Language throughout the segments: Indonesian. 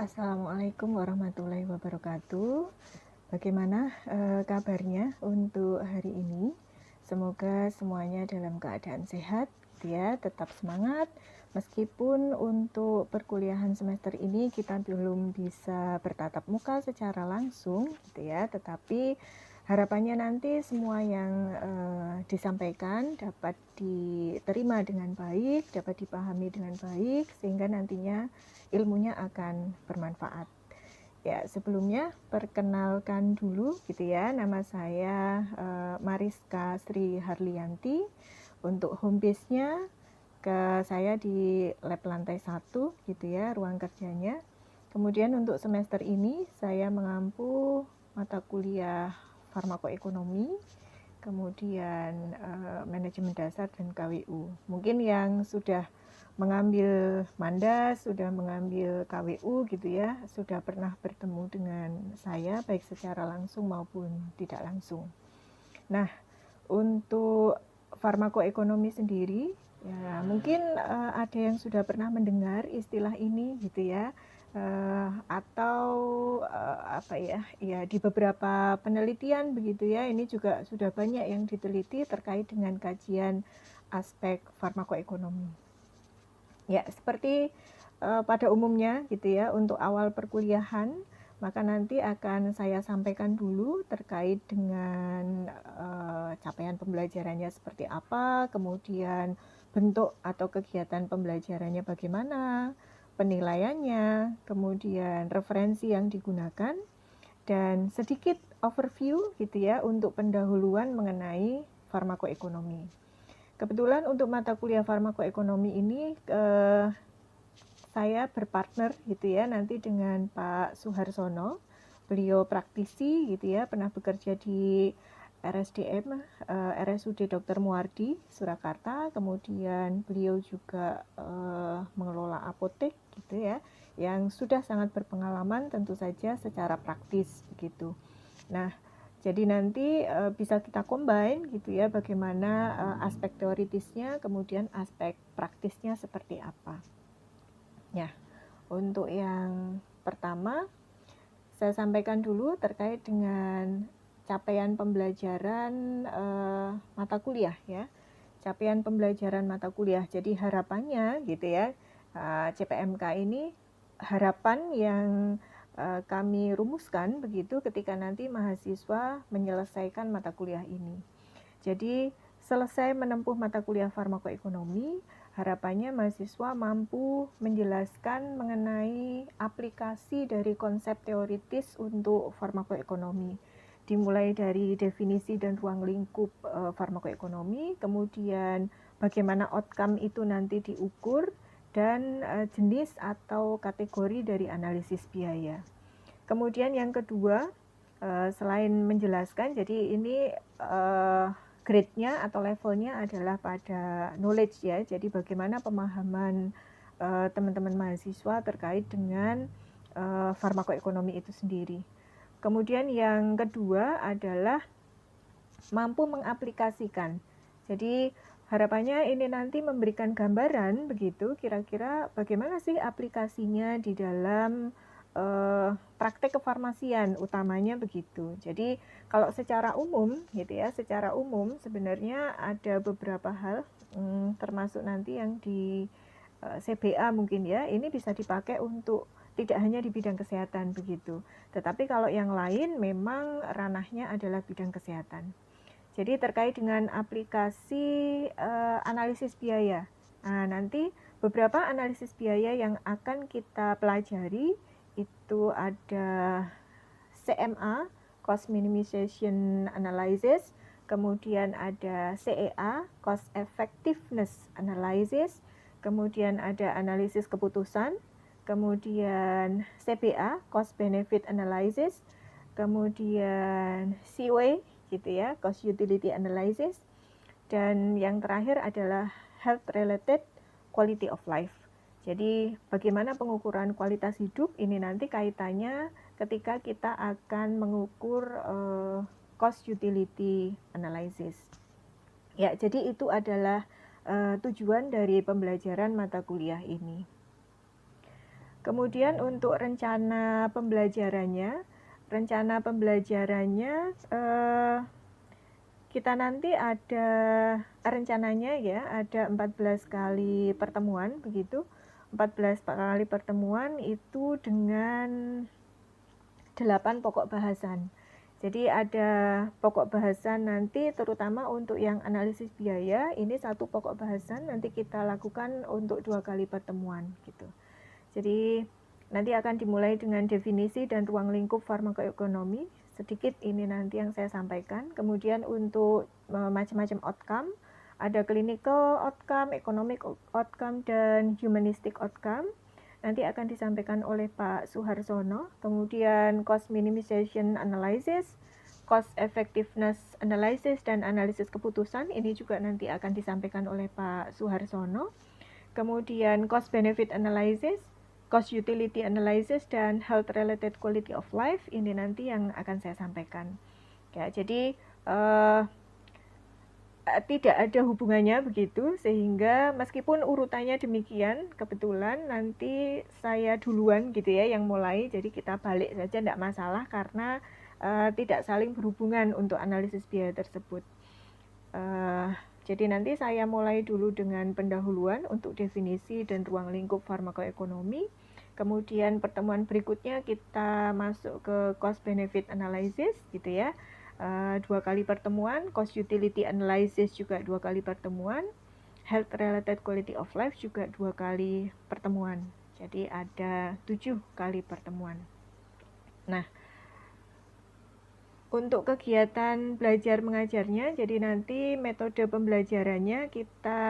Assalamualaikum warahmatullahi wabarakatuh. Bagaimana kabarnya untuk hari ini? Semoga semuanya dalam keadaan sehat, gitu ya, tetap semangat. Meskipun untuk perkuliahan semester ini kita belum bisa bertatap muka secara langsung, gitu ya, tetapi harapannya nanti semua yang disampaikan dapat diterima dengan baik, dapat dipahami dengan baik, sehingga nantinya ilmunya akan bermanfaat. Ya, sebelumnya perkenalkan dulu gitu ya, nama saya Mariska Sri Harlianti. Untuk home base-nya saya di lab lantai 1 gitu ya, ruang kerjanya. Kemudian untuk semester ini saya mengampu mata kuliah farmakoekonomi, kemudian manajemen dasar dan KWU. Mungkin yang sudah mengambil mandas, sudah mengambil KWU gitu ya, sudah pernah bertemu dengan saya baik secara langsung maupun tidak langsung. Nah, untuk farmakoekonomi sendiri, ya mungkin ada yang sudah pernah mendengar istilah ini gitu ya, atau apa ya, ya di beberapa penelitian begitu ya, ini juga sudah banyak yang diteliti terkait dengan kajian aspek farmakoekonomi. Ya, seperti pada umumnya gitu ya, untuk awal perkuliahan, maka nanti akan saya sampaikan dulu terkait dengan capaian pembelajarannya seperti apa, kemudian bentuk atau kegiatan pembelajarannya bagaimana, penilaiannya, kemudian referensi yang digunakan, dan sedikit overview gitu ya untuk pendahuluan mengenai farmakoekonomi. Kebetulan untuk mata kuliah farmakoekonomi ini saya berpartner gitu ya nanti dengan Pak Suharsono. Beliau praktisi gitu ya, pernah bekerja di RSDM, RSUD Dr. Muardi, Surakarta. Kemudian beliau juga mengelola apotek gitu ya, yang sudah sangat berpengalaman tentu saja secara praktis begitu. Nah, jadi nanti bisa kita combine gitu ya, bagaimana aspek teoritisnya, kemudian aspek praktisnya seperti apa. Ya, untuk yang pertama saya sampaikan dulu terkait dengan capaian pembelajaran mata kuliah ya. Capaian pembelajaran mata kuliah. Jadi harapannya gitu ya, CPMK ini harapan yang kami rumuskan begitu ketika nanti mahasiswa menyelesaikan mata kuliah ini. Jadi selesai menempuh mata kuliah farmakoekonomi, harapannya mahasiswa mampu menjelaskan mengenai aplikasi dari konsep teoritis untuk farmakoekonomi. Dimulai dari definisi dan ruang lingkup farmakoekonomi, kemudian bagaimana outcome itu nanti diukur, dan jenis atau kategori dari analisis biaya. Kemudian yang kedua, selain menjelaskan, jadi ini grade-nya atau levelnya adalah pada knowledge ya, jadi bagaimana pemahaman teman-teman mahasiswa terkait dengan farmakoekonomi itu sendiri. Kemudian yang kedua adalah mampu mengaplikasikan. Jadi harapannya ini nanti memberikan gambaran begitu kira-kira bagaimana sih aplikasinya di dalam praktek kefarmasian utamanya begitu. Jadi kalau secara umum gitu ya, secara umum sebenarnya ada beberapa hal termasuk nanti yang di CBA mungkin ya, ini bisa dipakai untuk tidak hanya di bidang kesehatan begitu. Tetapi kalau yang lain memang ranahnya adalah bidang kesehatan. Jadi terkait dengan aplikasi analisis biaya. Nah, nanti beberapa analisis biaya yang akan kita pelajari itu ada CMA, Cost Minimization Analysis, kemudian ada CEA, Cost Effectiveness Analysis, kemudian ada analisis keputusan, kemudian CBA, Cost Benefit Analysis, kemudian CUA gitu ya, Cost Utility Analysis, dan yang terakhir adalah Health Related Quality of Life. Jadi bagaimana pengukuran kualitas hidup ini nanti kaitannya ketika kita akan mengukur cost utility analysis. Ya, jadi itu adalah tujuan dari pembelajaran mata kuliah ini. Kemudian untuk rencana pembelajarannya kita nanti ada rencananya ya, ada 14 kali pertemuan begitu. 14 kali pertemuan itu dengan 8 pokok bahasan. Jadi ada pokok bahasan nanti terutama untuk yang analisis biaya, ini satu pokok bahasan nanti kita lakukan untuk 2 kali pertemuan gitu. Jadi nanti akan dimulai dengan definisi dan ruang lingkup farmakoekonomi. Sedikit ini nanti yang saya sampaikan. Kemudian untuk macam-macam outcome, ada clinical outcome, economic outcome, dan humanistic outcome. Nanti akan disampaikan oleh Pak Suharsono. Kemudian cost minimization analysis, cost effectiveness analysis, dan analisis keputusan. Ini juga nanti akan disampaikan oleh Pak Suharsono. Kemudian cost benefit analysis, cost utility analysis, dan health related quality of life. Ini nanti yang akan saya sampaikan. Ya, jadi tidak ada hubungannya begitu, sehingga meskipun urutannya demikian, kebetulan nanti saya duluan gitu ya yang mulai, jadi kita balik saja tidak masalah karena tidak saling berhubungan untuk analisis biaya tersebut. Jadi nanti saya mulai dulu dengan pendahuluan untuk definisi dan ruang lingkup farmakoekonomi. Kemudian pertemuan berikutnya kita masuk ke cost benefit analysis gitu ya. 2 kali pertemuan, cost utility analysis juga 2 kali pertemuan, health related quality of life juga 2 kali pertemuan. Jadi ada 7 kali pertemuan. Nah, untuk kegiatan belajar mengajarnya, jadi nanti metode pembelajarannya kita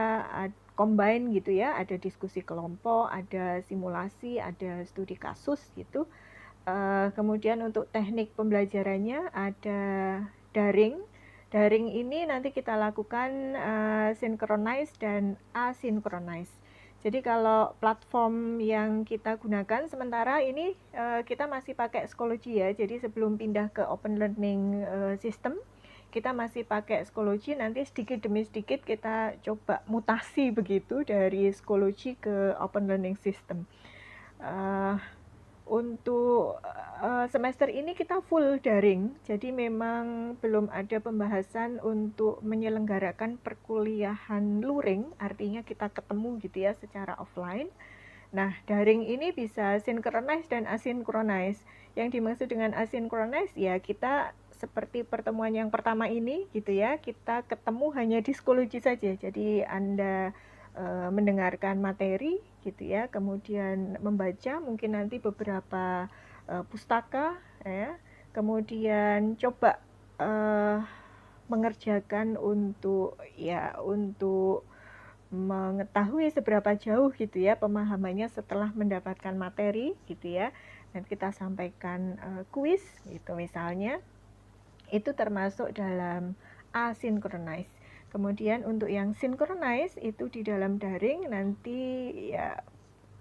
combine gitu ya, ada diskusi kelompok, ada simulasi, ada studi kasus gitu. Kemudian untuk teknik pembelajarannya ada daring. Daring ini nanti kita lakukan synchronize dan asynchronous. Jadi kalau platform yang kita gunakan sementara ini kita masih pakai Schoology ya. Jadi sebelum pindah ke open learning system, kita masih pakai Schoology. Nanti sedikit demi sedikit kita coba mutasi begitu dari Schoology ke open learning system. Untuk semester ini kita full daring, jadi memang belum ada pembahasan untuk menyelenggarakan perkuliahan luring, artinya kita ketemu gitu ya secara offline. Nah, daring ini bisa synchronize dan asynchronous. Yang dimaksud dengan asynchronous ya kita seperti pertemuan yang pertama ini gitu ya, kita ketemu hanya di Schoology saja. Jadi Anda mendengarkan materi gitu ya, kemudian membaca mungkin nanti beberapa pustaka ya, kemudian coba mengerjakan untuk mengetahui seberapa jauh gitu ya pemahamannya setelah mendapatkan materi gitu ya. Dan kita sampaikan kuis gitu misalnya, itu termasuk dalam asynchronous. Kemudian untuk yang synchronize itu di dalam daring nanti ya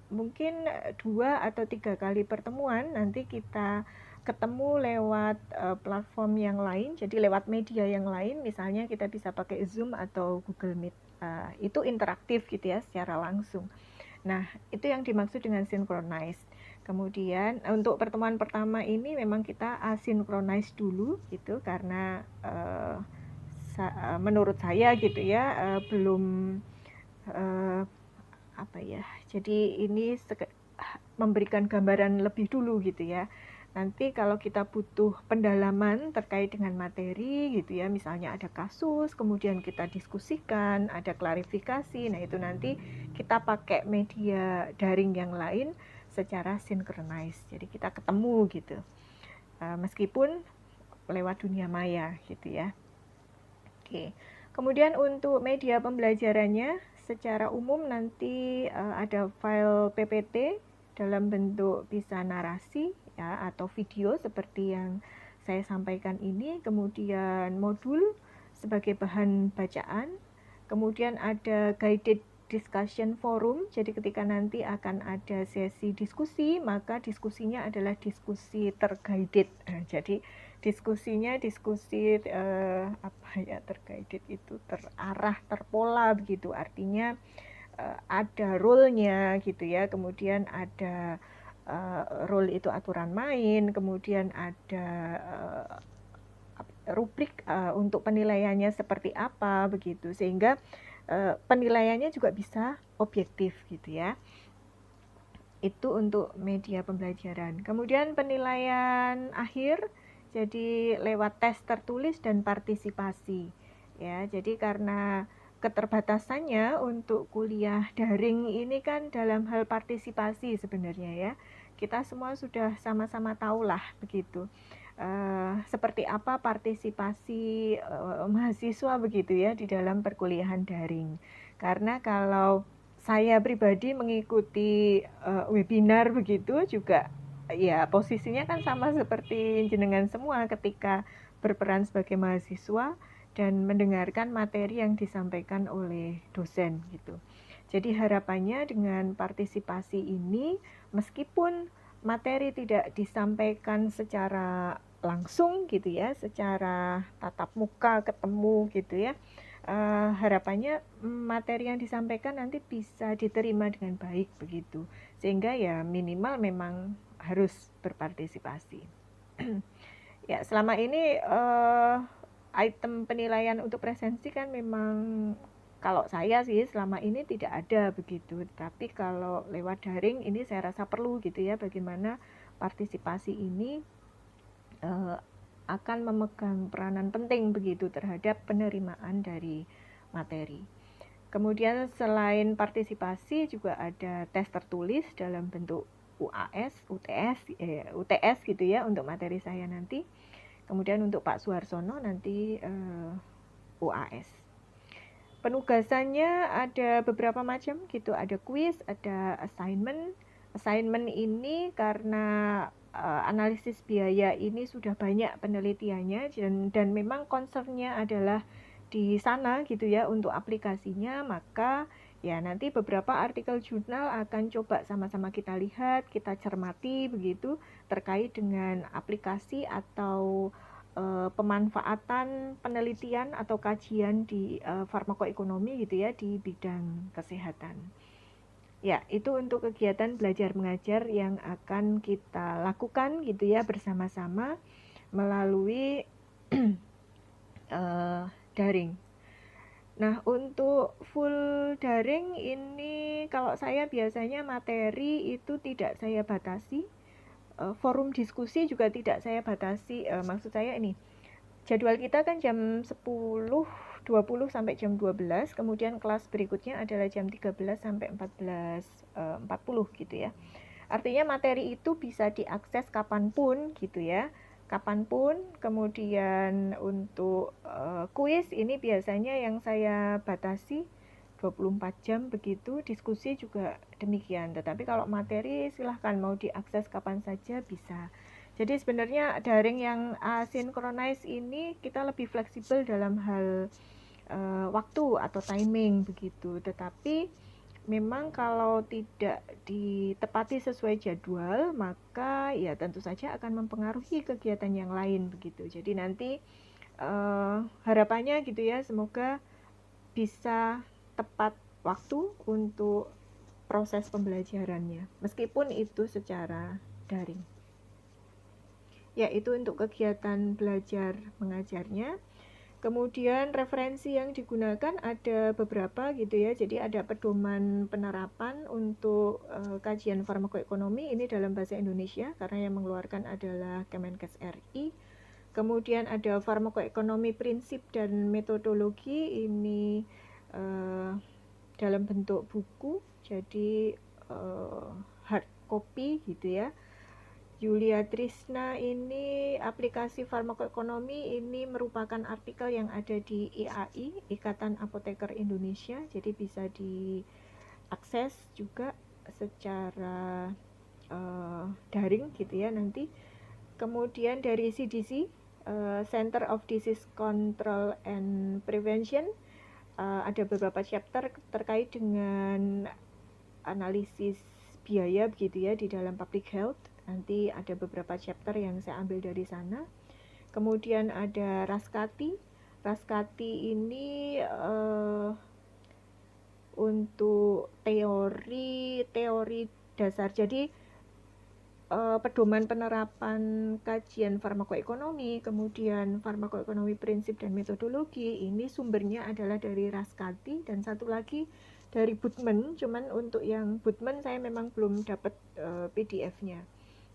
mungkin 2 atau 3 kali pertemuan nanti kita ketemu lewat platform yang lain, jadi lewat media yang lain, misalnya kita bisa pakai Zoom atau Google Meet. Itu interaktif gitu ya secara langsung. Nah, itu yang dimaksud dengan synchronize. Kemudian untuk pertemuan pertama ini memang kita asynchronous dulu gitu karena menurut saya gitu ya belum jadi ini memberikan gambaran lebih dulu gitu ya. Nanti kalau kita butuh pendalaman terkait dengan materi gitu ya, misalnya ada kasus, kemudian kita diskusikan, ada klarifikasi, nah itu nanti kita pakai media daring yang lain secara synchronize. Jadi kita ketemu gitu, meskipun lewat dunia maya gitu ya. Oke. Kemudian untuk media pembelajarannya secara umum nanti ada file PPT dalam bentuk bisa narasi ya atau video seperti yang saya sampaikan ini, kemudian modul sebagai bahan bacaan, kemudian ada guided discussion forum. Jadi ketika nanti akan ada sesi diskusi, maka diskusinya adalah diskusi terguided. Jadi diskusinya diskusi terguided itu terarah, terpola begitu. Artinya ada role-nya gitu ya. Kemudian ada rule itu aturan main, kemudian ada rubrik untuk penilaiannya seperti apa begitu, sehingga penilaiannya juga bisa objektif gitu ya. Itu untuk media pembelajaran. Kemudian penilaian akhir jadi lewat tes tertulis dan partisipasi. Ya, jadi karena keterbatasannya untuk kuliah daring ini kan dalam hal partisipasi sebenarnya ya. Kita semua sudah sama-sama tahulah begitu. Seperti apa partisipasi mahasiswa begitu ya di dalam perkuliahan daring. Karena kalau saya pribadi mengikuti webinar begitu juga ya posisinya kan sama seperti jenengan semua ketika berperan sebagai mahasiswa dan mendengarkan materi yang disampaikan oleh dosen gitu. Jadi harapannya dengan partisipasi ini meskipun materi tidak disampaikan secara langsung gitu ya, secara tatap muka ketemu gitu ya, harapannya materi yang disampaikan nanti bisa diterima dengan baik begitu, sehingga ya minimal memang harus berpartisipasi. Ya selama ini item penilaian untuk presensi kan memang kalau saya sih selama ini tidak ada begitu, tapi kalau lewat daring ini saya rasa perlu gitu ya, bagaimana partisipasi ini akan memegang peranan penting begitu terhadap penerimaan dari materi. Kemudian selain partisipasi juga ada tes tertulis dalam bentuk UAS, UTS gitu ya untuk materi saya nanti. Kemudian untuk Pak Suharsono nanti UAS. Penugasannya ada beberapa macam gitu, ada quiz, ada assignment. Assignment ini karena analisis biaya ini sudah banyak penelitiannya dan memang concernnya adalah di sana gitu ya untuk aplikasinya, maka ya nanti beberapa artikel jurnal akan coba sama-sama kita lihat, kita cermati begitu terkait dengan aplikasi atau pemanfaatan penelitian atau kajian di farmakoekonomi gitu ya di bidang kesehatan. Ya, itu untuk kegiatan belajar mengajar yang akan kita lakukan gitu ya bersama-sama melalui daring. Nah, untuk full daring ini kalau saya biasanya materi itu tidak saya batasi, forum diskusi juga tidak saya batasi. Maksud saya ini, jadwal kita kan jam 10.20 sampai jam 12, kemudian kelas berikutnya adalah jam 13 sampai 14.40 gitu ya. Artinya materi itu bisa diakses kapanpun gitu ya, kapanpun. Kemudian untuk kuis ini biasanya yang saya batasi 24 jam begitu, diskusi juga demikian. Tetapi kalau materi silahkan mau diakses kapan saja bisa. Jadi sebenarnya daring yang asynchronous ini kita lebih fleksibel dalam hal waktu atau timing begitu. Tetapi memang kalau tidak ditepati sesuai jadwal, maka ya tentu saja akan mempengaruhi kegiatan yang lain begitu. Jadi nanti harapannya gitu ya, semoga bisa tepat waktu untuk proses pembelajarannya, meskipun itu secara daring. Ya, itu untuk kegiatan belajar mengajarnya. Kemudian referensi yang digunakan ada beberapa gitu ya. Jadi ada pedoman penerapan untuk kajian farmakoekonomi ini dalam bahasa Indonesia karena yang mengeluarkan adalah Kemenkes RI. Kemudian ada farmakoekonomi prinsip dan metodologi ini dalam bentuk buku. Jadi hard copy gitu ya. Yulia Trisna ini aplikasi farmakoekonomi ini merupakan artikel yang ada di IAI, Ikatan Apoteker Indonesia, jadi bisa diakses juga secara daring gitu ya nanti. Kemudian dari CDC, Center of Disease Control and Prevention, ada beberapa chapter terkait dengan analisis biaya begitu ya di dalam public health. Nanti ada beberapa chapter yang saya ambil dari sana. Kemudian ada Raskati. Raskati ini untuk teori dasar. Jadi pedoman penerapan kajian farmakoekonomi, kemudian farmakoekonomi prinsip dan metodologi, ini sumbernya adalah dari Raskati dan satu lagi dari Budman. Cuman untuk yang Budman saya memang belum dapat PDF-nya.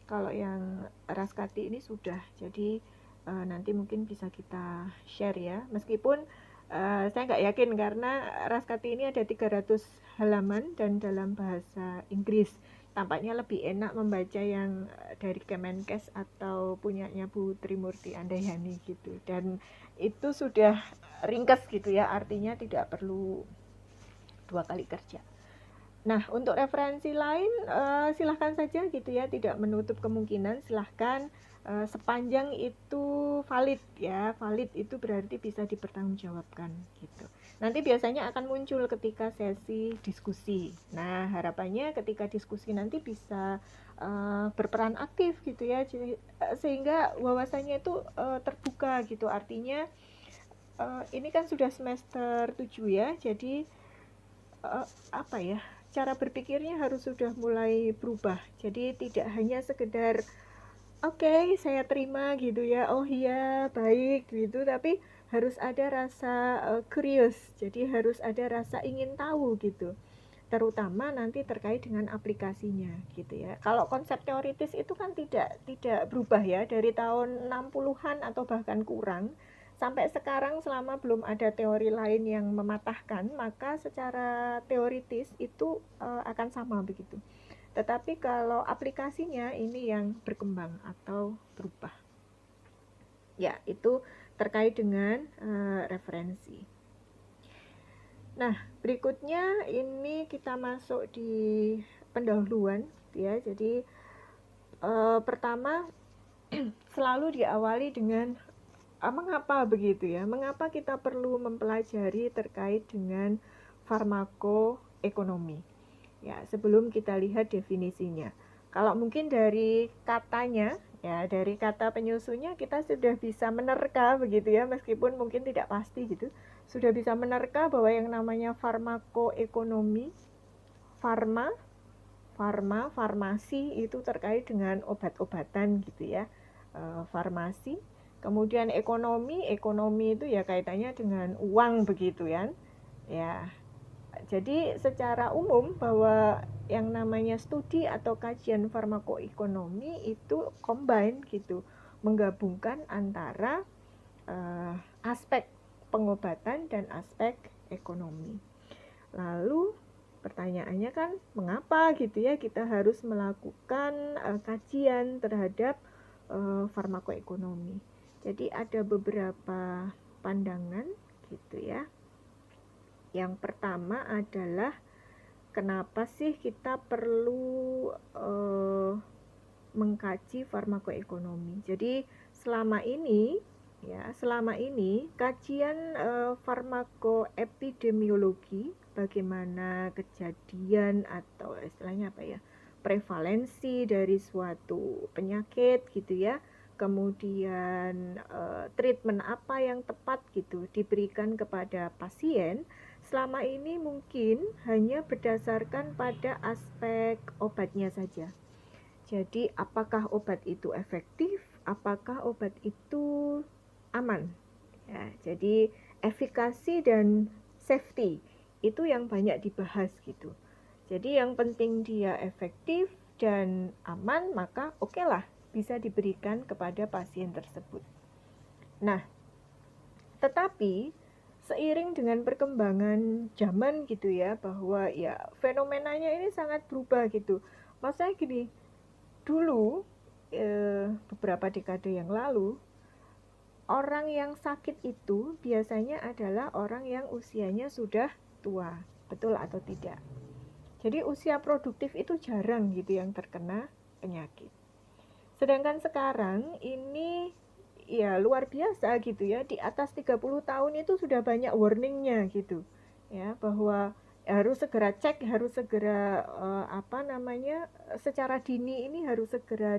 Kalau yang Raskati ini sudah, jadi nanti mungkin bisa kita share ya. Meskipun saya nggak yakin karena Raskati ini ada 300 halaman dan dalam bahasa Inggris. Tampaknya lebih enak membaca yang dari Kemenkes atau punyanya Bu Trimurti Andayani gitu. Dan itu sudah ringkas gitu ya, artinya tidak perlu 2 kali kerja. Nah, untuk referensi lain silahkan saja gitu ya, tidak menutup kemungkinan, silahkan sepanjang itu valid ya. Valid itu berarti bisa dipertanggungjawabkan gitu. Nanti biasanya akan muncul ketika sesi diskusi. Nah, harapannya ketika diskusi nanti bisa berperan aktif gitu ya, sehingga wawasannya itu terbuka gitu. Artinya ini kan sudah semester 7 ya, jadi apa ya, cara berpikirnya harus sudah mulai berubah. Jadi tidak hanya sekedar oke, saya terima gitu ya, oh iya baik gitu, tapi harus ada rasa curious, jadi harus ada rasa ingin tahu gitu, terutama nanti terkait dengan aplikasinya gitu ya. Kalau konsep teoritis itu kan tidak berubah ya dari tahun 60-an atau bahkan kurang sampai sekarang. Selama belum ada teori lain yang mematahkan, maka secara teoritis itu akan sama begitu. Tetapi kalau aplikasinya ini yang berkembang atau berubah. Ya, itu terkait dengan referensi. Nah, berikutnya ini kita masuk di pendahuluan ya. Jadi pertama selalu diawali dengan mengapa begitu ya? Mengapa kita perlu mempelajari terkait dengan farmakoekonomi? Ya, sebelum kita lihat definisinya. Kalau mungkin dari katanya, ya dari kata penyusunnya kita sudah bisa menerka begitu ya, meskipun mungkin tidak pasti gitu. Sudah bisa menerka bahwa yang namanya farmakoekonomi, farmasi itu terkait dengan obat-obatan gitu ya. Farmasi, kemudian ekonomi itu ya kaitannya dengan uang begitu ya. Ya, jadi secara umum bahwa yang namanya studi atau kajian farmakoekonomi itu combine gitu, menggabungkan antara aspek pengobatan dan aspek ekonomi. Lalu pertanyaannya kan mengapa gitu ya kita harus melakukan kajian terhadap farmakoekonomi. Jadi ada beberapa pandangan gitu ya. Yang pertama adalah kenapa sih kita perlu mengkaji farmakoekonomi. Jadi selama ini kajian farmakoepidemiologi, bagaimana kejadian atau istilahnya apa ya, prevalensi dari suatu penyakit gitu ya, kemudian treatment apa yang tepat gitu diberikan kepada pasien, selama ini mungkin hanya berdasarkan pada aspek obatnya saja. Jadi apakah obat itu efektif, apakah obat itu aman ya. Jadi efikasi dan safety itu yang banyak dibahas gitu. Jadi yang penting dia efektif dan aman, maka oke lah bisa diberikan kepada pasien tersebut. Nah, tetapi seiring dengan perkembangan zaman gitu ya, bahwa ya fenomenanya ini sangat berubah gitu. Maksudnya gini, dulu beberapa dekade yang lalu, orang yang sakit itu biasanya adalah orang yang usianya sudah tua, betul atau tidak? Jadi usia produktif itu jarang gitu yang terkena penyakit. Sedangkan sekarang ini ya luar biasa gitu ya, di atas 30 tahun itu sudah banyak warningnya gitu ya, bahwa harus segera cek, harus segera secara dini ini harus segera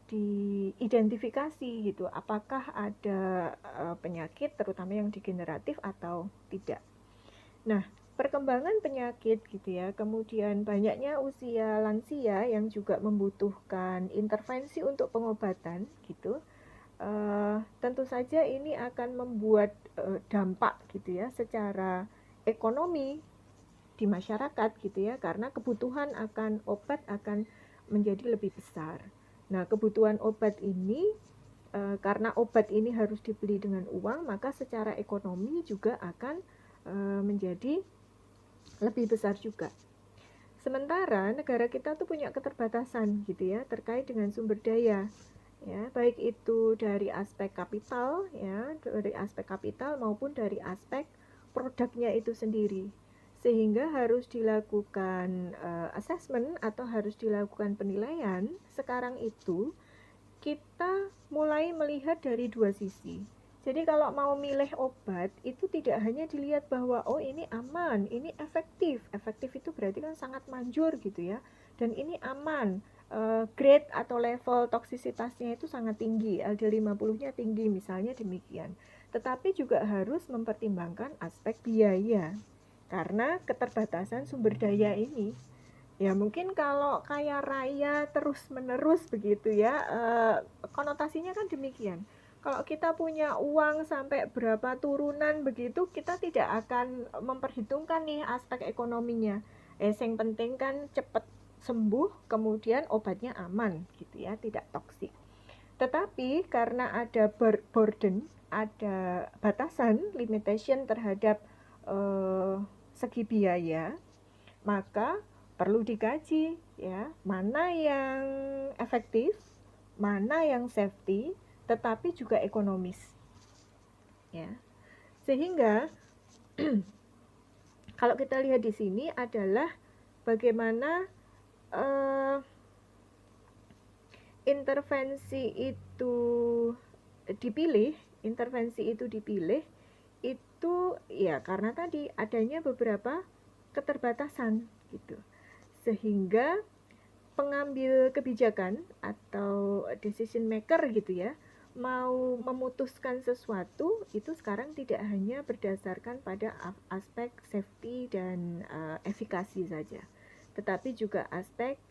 diidentifikasi gitu, apakah ada penyakit terutama yang degeneratif atau tidak. Nah, perkembangan penyakit gitu ya, kemudian banyaknya usia lansia yang juga membutuhkan intervensi untuk pengobatan gitu, tentu saja ini akan membuat dampak gitu ya secara ekonomi di masyarakat gitu ya, karena kebutuhan akan obat akan menjadi lebih besar. Nah, kebutuhan obat ini karena obat ini harus dibeli dengan uang, maka secara ekonomi juga akan menjadi lebih besar juga. Sementara negara kita tuh punya keterbatasan gitu ya terkait dengan sumber daya, ya, baik itu dari aspek kapital ya, dari aspek kapital maupun dari aspek produknya itu sendiri. Sehingga harus dilakukan assessment atau harus dilakukan penilaian. Sekarang itu kita mulai melihat dari dua sisi. Jadi kalau mau milih obat itu tidak hanya dilihat bahwa oh ini aman, ini efektif. Efektif itu berarti kan sangat manjur gitu ya. Dan ini aman. Grade atau level toksisitasnya itu sangat tinggi, LD50-nya tinggi misalnya demikian. Tetapi juga harus mempertimbangkan aspek biaya. Karena keterbatasan sumber daya ini, ya mungkin kalau kaya raya terus menerus begitu ya, konotasinya kan demikian. Kalau kita punya uang sampai berapa turunan begitu, kita tidak akan memperhitungkan nih aspek ekonominya. Yang penting kan cepat sembuh, kemudian obatnya aman gitu ya, tidak toksik. Tetapi karena ada burden, ada batasan, limitation terhadap segi biaya, maka perlu dikaji ya, mana yang efektif, mana yang safety, tetapi juga ekonomis. Ya. Sehingga kalau kita lihat di sini adalah bagaimana intervensi itu dipilih, itu ya karena tadi adanya beberapa keterbatasan gitu. Sehingga pengambil kebijakan atau decision maker gitu ya, mau memutuskan sesuatu itu sekarang tidak hanya berdasarkan pada aspek safety dan efikasi saja, tetapi juga aspek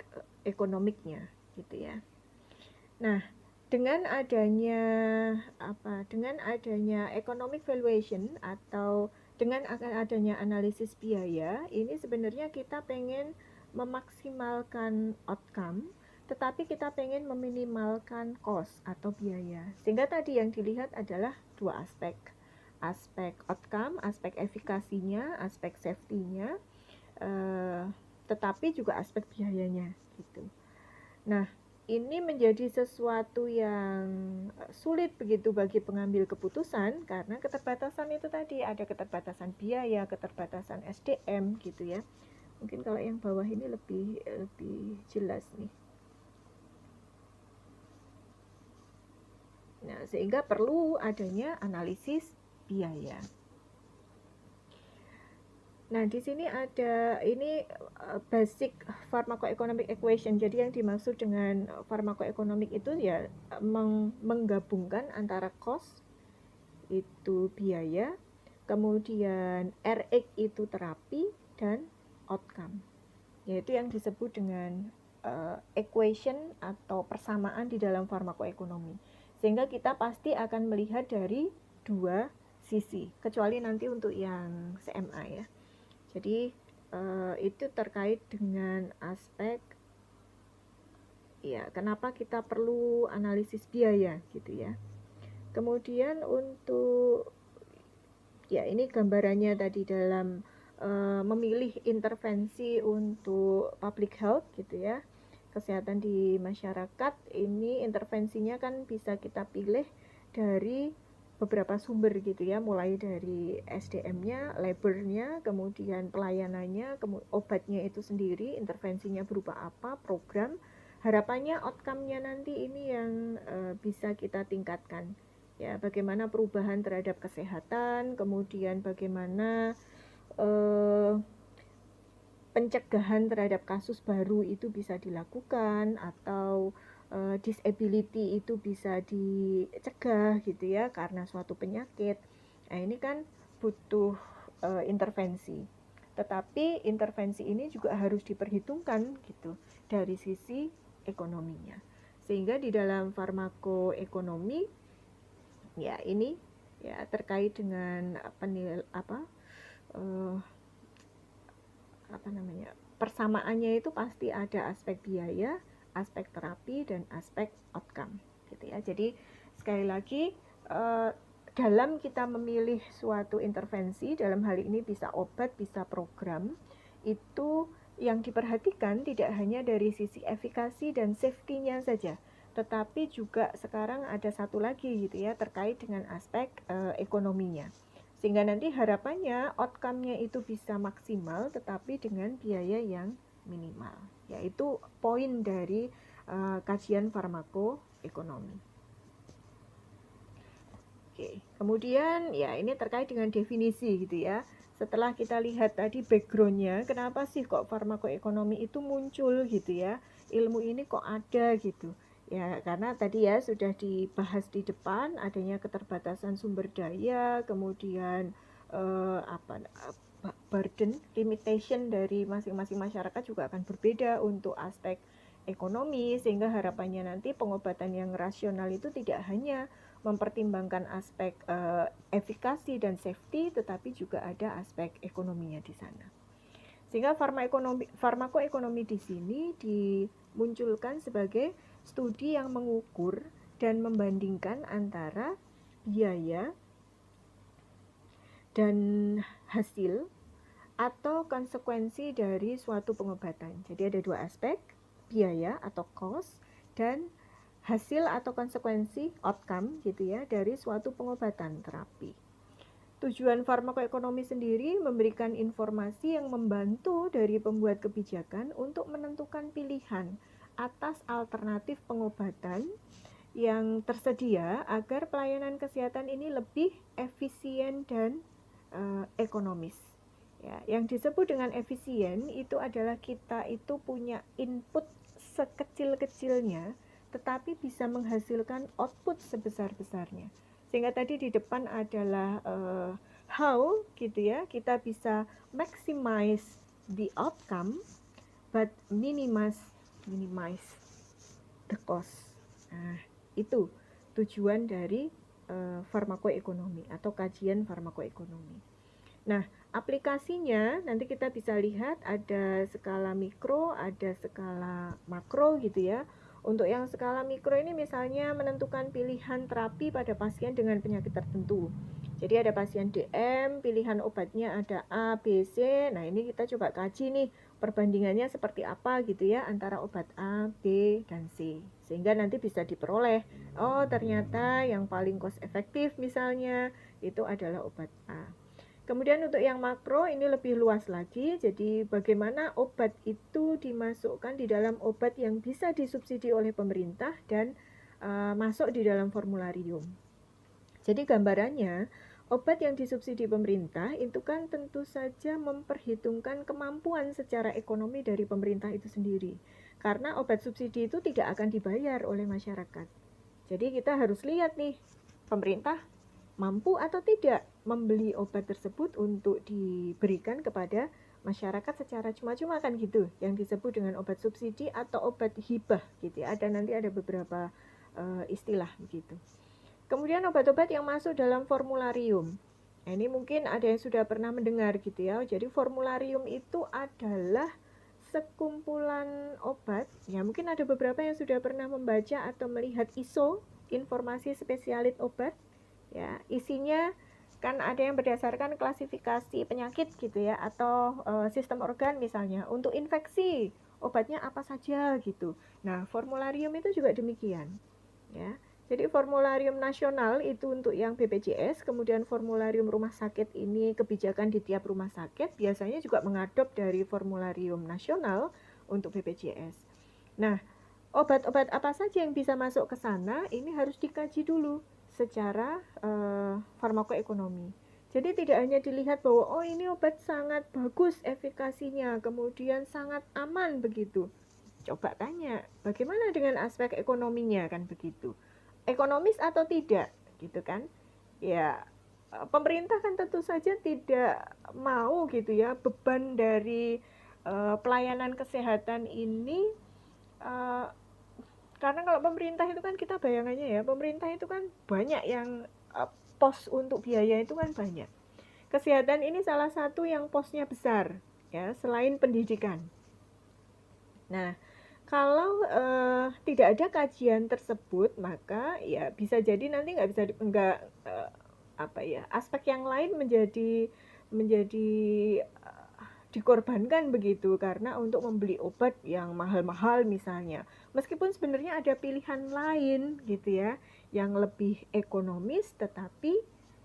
ekonomiknya gitu ya. Nah, dengan adanya economic valuation atau dengan adanya analisis biaya, ini sebenarnya kita pengen memaksimalkan outcome, tetapi kita pengen meminimalkan cost atau biaya. Sehingga tadi yang dilihat adalah dua aspek. Aspek outcome, aspek efikasinya, aspek safety-nya, tetapi juga aspek biayanya gitu. Nah, ini menjadi sesuatu yang sulit begitu bagi pengambil keputusan karena keterbatasan itu tadi, ada keterbatasan biaya, keterbatasan SDM gitu ya. Mungkin kalau yang bawah ini lebih jelas nih. Nah, sehingga perlu adanya analisis biaya. Nah, di sini ada ini basic pharmacoeconomic equation. Jadi yang dimaksud dengan pharmacoeconomic itu ya menggabungkan antara cost itu biaya, kemudian Rx itu terapi dan outcome. Yaitu yang disebut dengan equation atau persamaan di dalam farmakoekonomi. Sehingga kita pasti akan melihat dari dua sisi, kecuali nanti untuk yang CMA ya. Jadi itu terkait dengan aspek ya kenapa kita perlu analisis biaya gitu ya. Kemudian untuk ya ini gambarannya tadi dalam memilih intervensi untuk public health gitu ya, kesehatan di masyarakat. Ini intervensinya kan bisa kita pilih dari beberapa sumber gitu ya, mulai dari SDM-nya, labor-nya, kemudian pelayanannya, obatnya itu sendiri, intervensinya berupa apa, program, harapannya outcome-nya nanti ini yang bisa kita tingkatkan ya, bagaimana perubahan terhadap kesehatan, kemudian bagaimana pencegahan terhadap kasus baru itu bisa dilakukan atau disability itu bisa dicegah gitu ya karena suatu penyakit. Nah, ini kan butuh intervensi. Tetapi intervensi ini juga harus diperhitungkan gitu dari sisi ekonominya. Sehingga di dalam farmakoekonomi ya ini ya terkait dengan persamaannya itu pasti ada aspek biaya, aspek terapi, dan aspek outcome gitu ya. Jadi sekali lagi dalam kita memilih suatu intervensi, dalam hal ini bisa obat, bisa program, itu yang diperhatikan tidak hanya dari sisi efikasi dan safety-nya saja, tetapi juga sekarang ada satu lagi gitu ya terkait dengan aspek ekonominya. Sehingga nanti harapannya outcome-nya itu bisa maksimal tetapi dengan biaya yang minimal. Yaitu poin dari kajian farmakoekonomi. Oke, kemudian ya ini terkait dengan definisi gitu ya. Setelah kita lihat tadi background-nya, kenapa sih kok farmakoekonomi itu muncul gitu ya? Ilmu ini kok ada gitu. Ya, karena tadi ya sudah dibahas di depan adanya keterbatasan sumber daya, kemudian burden, limitation dari masing-masing masyarakat juga akan berbeda untuk aspek ekonomi, sehingga harapannya nanti pengobatan yang rasional itu tidak hanya mempertimbangkan aspek efikasi dan safety, tetapi juga ada aspek ekonominya di sana. Sehingga farmakoekonomi di sini dimunculkan sebagai studi yang mengukur dan membandingkan antara biaya dan hasil atau konsekuensi dari suatu pengobatan. Jadi ada dua aspek, biaya atau cost dan hasil atau konsekuensi outcome gitu ya dari suatu pengobatan terapi. Tujuan farmakoekonomi sendiri memberikan informasi yang membantu dari pembuat kebijakan untuk menentukan pilihan atas alternatif pengobatan yang tersedia agar pelayanan kesehatan ini lebih efisien dan ekonomis. Ya, yang disebut dengan efisien itu adalah kita itu punya input sekecil-kecilnya tetapi bisa menghasilkan output sebesar-besarnya. Sehingga tadi di depan adalah how gitu ya, kita bisa maximize the outcome but minimize the cost. Nah, itu tujuan dari farmakoekonomi atau kajian farmakoekonomi. Nah, aplikasinya nanti kita bisa lihat ada skala mikro, ada skala makro gitu ya. Untuk yang skala mikro ini misalnya menentukan pilihan terapi pada pasien dengan penyakit tertentu. Jadi ada pasien DM, pilihan obatnya ada A, B, C. Nah, ini kita coba kaji nih perbandingannya seperti apa gitu ya antara obat A, B, dan C. Sehingga nanti bisa diperoleh, oh ternyata yang paling cost efektif misalnya itu adalah obat A. Kemudian untuk yang makro ini lebih luas lagi, jadi bagaimana obat itu dimasukkan di dalam obat yang bisa disubsidi oleh pemerintah dan masuk di dalam formularium. Jadi gambarannya, obat yang disubsidi pemerintah itu kan tentu saja memperhitungkan kemampuan secara ekonomi dari pemerintah itu sendiri. Karena obat subsidi itu tidak akan dibayar oleh masyarakat. Jadi kita harus lihat nih, pemerintah mampu atau tidak membeli obat tersebut untuk diberikan kepada masyarakat secara cuma-cuma kan gitu, yang disebut dengan obat subsidi atau obat hibah gitu ya. Nanti ada beberapa istilah begitu. Kemudian obat-obat yang masuk dalam formularium. Nah, ini mungkin ada yang sudah pernah mendengar gitu ya. Jadi formularium itu adalah sekumpulan obat. Ya, mungkin ada beberapa yang sudah pernah membaca atau melihat ISO, informasi spesialit obat. Ya, isinya kan ada yang berdasarkan klasifikasi penyakit gitu ya atau sistem organ misalnya. Untuk infeksi, obatnya apa saja gitu. Nah, formularium itu juga demikian. Ya. Jadi formularium nasional itu untuk yang BPJS, kemudian formularium rumah sakit ini kebijakan di tiap rumah sakit biasanya juga mengadop dari formularium nasional untuk BPJS. Nah, obat-obat apa saja yang bisa masuk ke sana ini harus dikaji dulu secara farmakoekonomi. Jadi tidak hanya dilihat bahwa oh ini obat sangat bagus efikasinya, kemudian sangat aman begitu. Coba tanya, bagaimana dengan aspek ekonominya kan begitu? Ekonomis atau tidak gitu kan? Ya, pemerintah kan tentu saja tidak mau gitu ya beban dari pelayanan kesehatan ini, uh, karena kalau pemerintah itu kan kita bayangannya ya, pemerintah itu kan banyak yang pos untuk biaya itu kan banyak. Kesehatan ini salah satu yang posnya besar ya, selain pendidikan. Nah, kalau tidak ada kajian tersebut, maka ya bisa jadi nanti nggak apa ya, aspek yang lain menjadi dikorbankan begitu, karena untuk membeli obat yang mahal-mahal misalnya. Meskipun sebenarnya ada pilihan lain gitu ya, yang lebih ekonomis tetapi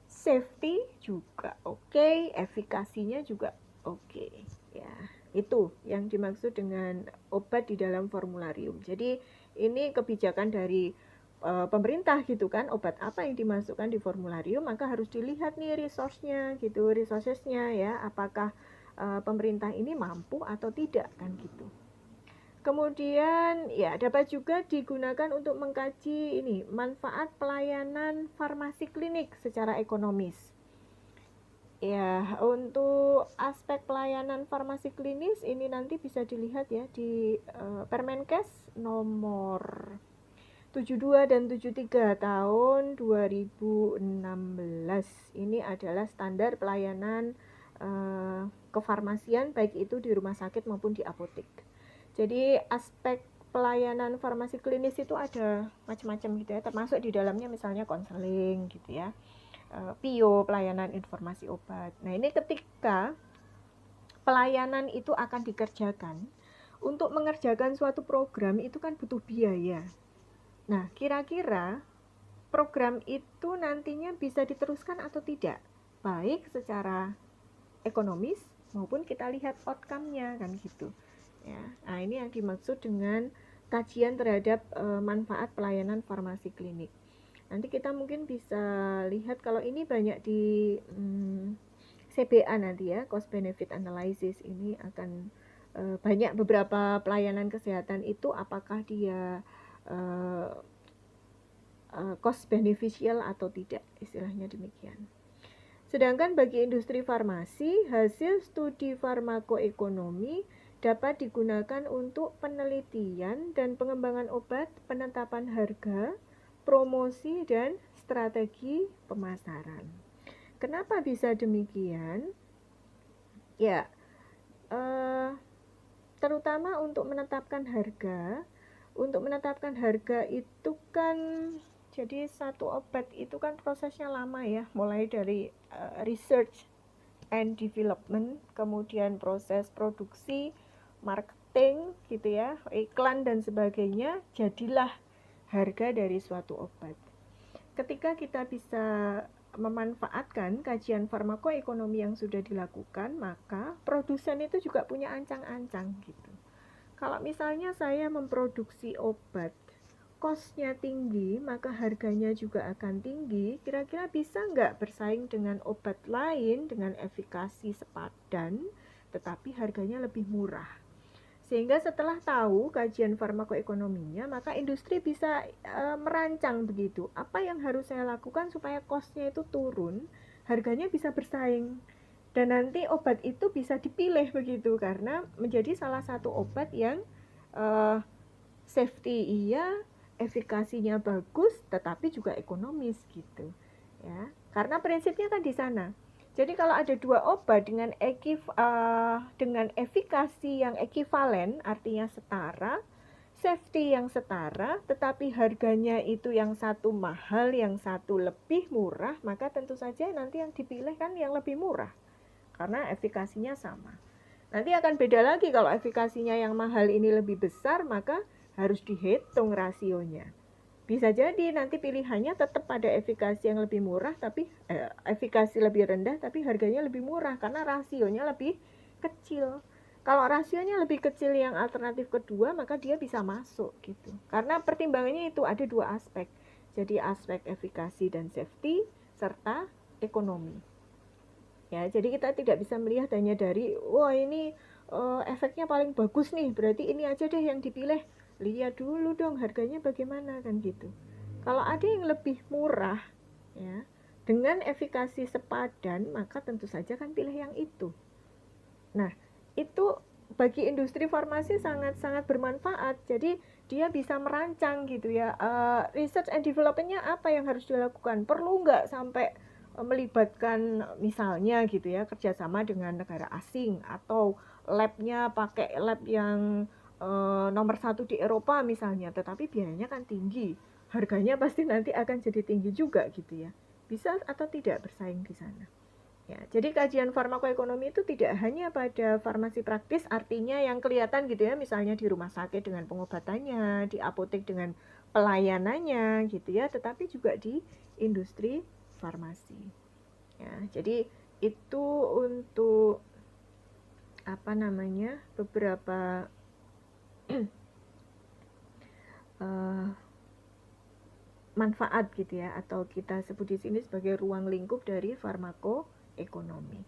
safety juga oke, efikasinya juga oke ya. Itu yang dimaksud dengan obat di dalam formularium. Jadi ini kebijakan dari pemerintah gitu kan, obat apa yang dimasukkan di formularium, maka harus dilihat nih resource-nya gitu, resources-nya ya, apakah pemerintah ini mampu atau tidak kan gitu. Kemudian ya dapat juga digunakan untuk mengkaji ini manfaat pelayanan farmasi klinik secara ekonomis. Ya, untuk aspek pelayanan farmasi klinis ini nanti bisa dilihat ya di Permenkes nomor 72 dan 73 tahun 2016. Ini adalah standar pelayanan kefarmasian baik itu di rumah sakit maupun di apotek. Jadi aspek pelayanan farmasi klinis itu ada macam-macam gitu ya, termasuk di dalamnya misalnya konseling gitu ya, PIO, pelayanan informasi obat. Nah ini ketika pelayanan itu akan dikerjakan, untuk mengerjakan suatu program itu kan butuh biaya. Nah kira-kira program itu nantinya bisa diteruskan atau tidak, baik secara ekonomis maupun kita lihat outcome-nya kan gitu ya. Nah ini yang dimaksud dengan kajian terhadap manfaat pelayanan farmasi klinik. Nanti kita mungkin bisa lihat kalau ini banyak di CBA nanti ya, cost benefit analysis ini akan banyak beberapa pelayanan kesehatan itu apakah dia cost beneficial atau tidak, istilahnya demikian. Sedangkan bagi industri farmasi, hasil studi farmakoekonomi dapat digunakan untuk penelitian dan pengembangan obat, penetapan harga, promosi, dan strategi pemasaran. Kenapa bisa demikian? Ya, terutama untuk menetapkan harga. Untuk menetapkan harga itu kan, jadi satu obat itu kan prosesnya lama ya, mulai dari research and development, kemudian proses produksi, marketing gitu ya, iklan dan sebagainya, jadilah harga dari suatu obat. Ketika kita bisa memanfaatkan kajian farmakoekonomi yang sudah dilakukan, maka produsen itu juga punya ancang-ancang gitu. Kalau misalnya saya memproduksi obat, cost-nya tinggi, maka harganya juga akan tinggi. Kira-kira bisa nggak bersaing dengan obat lain dengan efikasi sepadan, tetapi harganya lebih murah? Sehingga setelah tahu kajian farmakoekonominya, maka industri bisa merancang begitu. Apa yang harus saya lakukan supaya cost-nya itu turun, harganya bisa bersaing. Dan nanti obat itu bisa dipilih begitu, karena menjadi salah satu obat yang safety iya, efikasinya bagus, tetapi juga ekonomis gitu ya. Karena prinsipnya kan di sana. Jadi kalau ada dua obat dengan dengan efikasi yang ekivalen, artinya setara, safety yang setara, tetapi harganya itu yang satu mahal, yang satu lebih murah, maka tentu saja nanti yang dipilih kan yang lebih murah karena efikasinya sama. Nanti akan beda lagi kalau efikasinya yang mahal ini lebih besar, maka harus dihitung rasionya. Bisa jadi nanti pilihannya tetap pada efikasi yang lebih murah, tapi efikasi lebih rendah, tapi harganya lebih murah karena rasionya lebih kecil. Kalau rasionya lebih kecil yang alternatif kedua, maka dia bisa masuk gitu. Karena pertimbangannya itu ada dua aspek. Jadi aspek efikasi dan safety serta ekonomi. Ya, jadi kita tidak bisa melihat hanya dari wah ini efeknya paling bagus nih, berarti ini aja deh yang dipilih. Lihat dulu dong harganya bagaimana kan gitu. Kalau ada yang lebih murah ya, dengan efikasi sepadan, maka tentu saja kan pilih yang itu. Nah, itu bagi industri farmasi sangat-sangat bermanfaat. Jadi dia bisa merancang gitu ya, research and development-nya apa yang harus dilakukan. Perlu nggak sampai melibatkan misalnya gitu ya, kerjasama dengan negara asing, atau labnya pakai lab yang nomor 1 di Eropa misalnya, tetapi biayanya kan tinggi. Harganya pasti nanti akan jadi tinggi juga gitu ya. Bisa atau tidak bersaing di sana. Ya, jadi kajian farmakoekonomi itu tidak hanya pada farmasi praktis, artinya yang kelihatan gitu ya, misalnya di rumah sakit dengan pengobatannya, di apotek dengan pelayanannya gitu ya, tetapi juga di industri farmasi. Ya, jadi itu untuk apa namanya, beberapa manfaat gitu ya, atau kita sebut di sini sebagai ruang lingkup dari farmakoekonomi.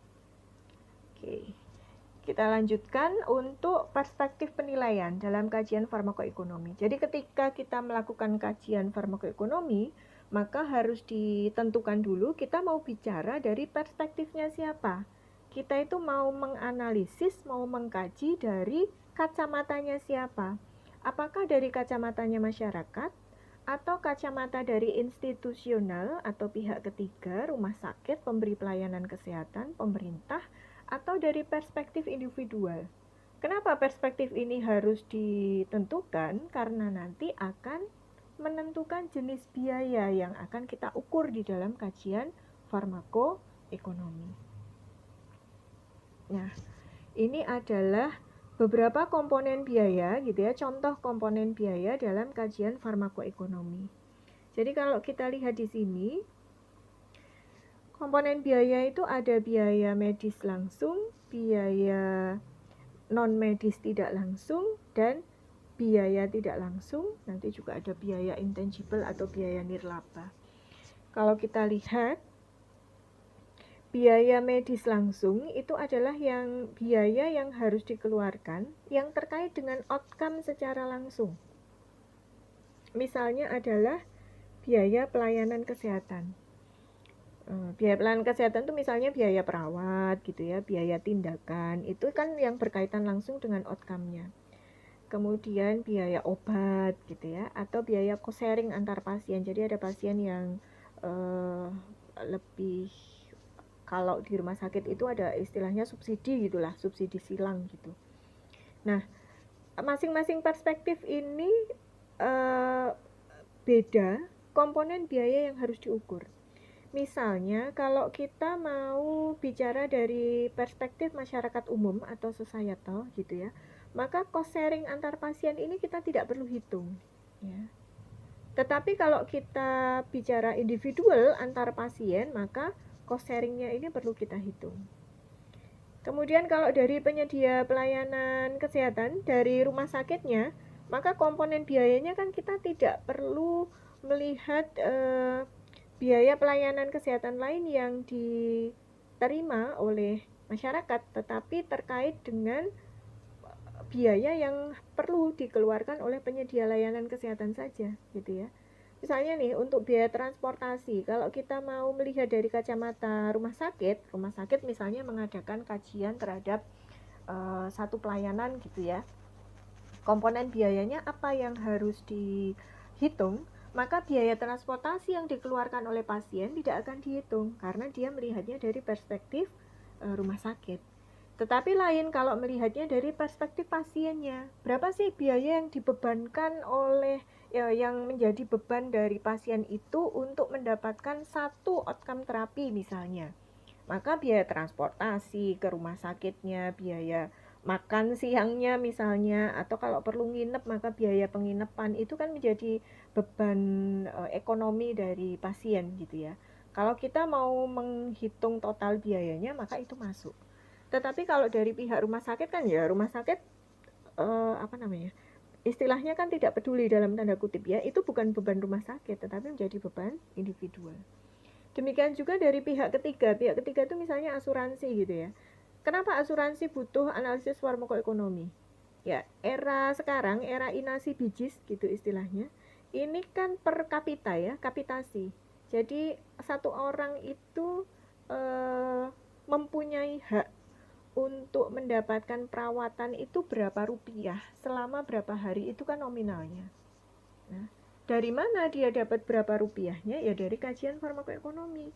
Oke. Kita lanjutkan untuk perspektif penilaian dalam kajian farmakoekonomi. Jadi ketika kita melakukan kajian farmakoekonomi, maka harus ditentukan dulu kita mau bicara dari perspektifnya siapa. Kita itu mau menganalisis, mau mengkaji dari kacamatanya siapa. Apakah dari kacamatanya masyarakat, atau kacamata dari institusional atau pihak ketiga, rumah sakit, pemberi pelayanan kesehatan, pemerintah, atau dari perspektif individual. Kenapa perspektif ini harus ditentukan? Karena nanti akan menentukan jenis biaya yang akan kita ukur di dalam kajian farmakoekonomi. Nah, ini adalah beberapa komponen biaya gitu ya, contoh komponen biaya dalam kajian farmakoekonomi. Jadi kalau kita lihat di sini, komponen biaya itu ada biaya medis langsung, biaya non-medis tidak langsung, dan biaya tidak langsung. Nanti juga ada biaya intangible atau biaya nirlaba. Kalau kita lihat, biaya medis langsung itu adalah biaya yang harus dikeluarkan yang terkait dengan outcome secara langsung. Misalnya adalah biaya pelayanan kesehatan. Biaya pelayanan kesehatan itu misalnya biaya perawat gitu ya, biaya tindakan, itu kan yang berkaitan langsung dengan outcome-nya. Kemudian biaya obat gitu ya, atau biaya cost sharing antar pasien. Jadi ada pasien yang lebih, kalau di rumah sakit itu ada istilahnya subsidi gitulah, subsidi silang gitu. Nah, masing-masing perspektif ini beda komponen biaya yang harus diukur. Misalnya, kalau kita mau bicara dari perspektif masyarakat umum atau societal gitu ya, maka cost sharing antar pasien ini kita tidak perlu hitung. Ya. Tetapi kalau kita bicara individual antar pasien, maka cost sharingnya ini perlu kita hitung. Kemudian kalau dari penyedia pelayanan kesehatan, dari rumah sakitnya, maka komponen biayanya kan kita tidak perlu melihat biaya pelayanan kesehatan lain yang diterima oleh masyarakat, tetapi terkait dengan biaya yang perlu dikeluarkan oleh penyedia layanan kesehatan saja gitu ya. Misalnya nih, untuk biaya transportasi, kalau kita mau melihat dari kacamata rumah sakit misalnya mengadakan kajian terhadap satu pelayanan gitu ya, komponen biayanya apa yang harus dihitung, maka biaya transportasi yang dikeluarkan oleh pasien tidak akan dihitung karena dia melihatnya dari perspektif rumah sakit. Tetapi lain kalau melihatnya dari perspektif pasiennya. Berapa sih biaya yang dibebankan oleh yang menjadi beban dari pasien itu untuk mendapatkan satu outcome terapi misalnya. Maka biaya transportasi ke rumah sakitnya, biaya makan siangnya misalnya, atau kalau perlu nginep maka biaya penginapan itu kan menjadi beban ekonomi dari pasien gitu ya. Kalau kita mau menghitung total biayanya maka itu masuk. Tetapi kalau dari pihak rumah sakit kan ya rumah sakit apa namanya? Istilahnya kan tidak peduli dalam tanda kutip ya, itu bukan beban rumah sakit tetapi menjadi beban individual. Demikian juga dari pihak ketiga. Pihak ketiga itu misalnya asuransi gitu ya. Kenapa asuransi butuh analisis farmakoekonomi? Ya, era sekarang, era inasi bijis gitu istilahnya. Ini kan per kapita ya, kapitasi. Jadi satu orang itu mempunyai hak untuk mendapatkan perawatan itu berapa rupiah selama berapa hari, itu kan nominalnya. Nah, dari mana dia dapat berapa rupiahnya? Ya dari kajian farmakoekonomi.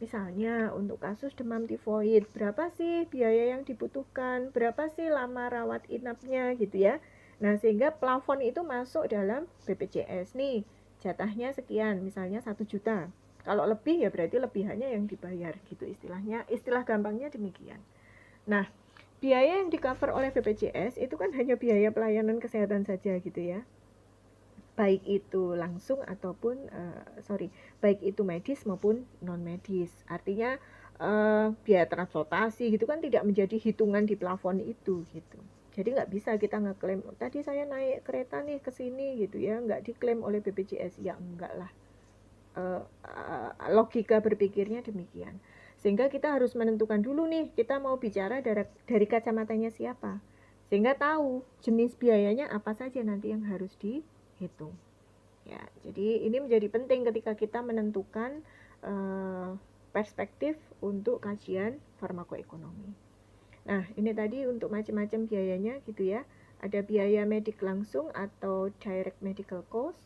Misalnya untuk kasus demam tifoid, berapa sih biaya yang dibutuhkan, berapa sih lama rawat inapnya gitu ya. Nah, sehingga plafon itu masuk dalam BPJS nih, jatahnya sekian, misalnya 1 juta. Kalau lebih ya berarti lebihannya yang dibayar gitu istilahnya, istilah gampangnya demikian. Nah, biaya yang di-cover oleh BPJS itu kan hanya biaya pelayanan kesehatan saja gitu ya. Baik itu langsung ataupun baik itu medis maupun non medis. Artinya biaya transportasi gitu kan tidak menjadi hitungan di plafon itu gitu. Jadi nggak bisa kita ngeklaim tadi saya naik kereta nih ke sini gitu ya, nggak diklaim oleh BPJS, ya enggak lah. Logika berpikirnya demikian. Sehingga kita harus menentukan dulu nih, kita mau bicara dari kacamatanya siapa. Sehingga tahu jenis biayanya apa saja nanti yang harus dihitung. Ya, jadi ini menjadi penting ketika kita menentukan perspektif untuk kajian farmakoekonomi. Nah, ini tadi untuk macam-macam biayanya gitu ya. Ada biaya medik langsung atau direct medical cost,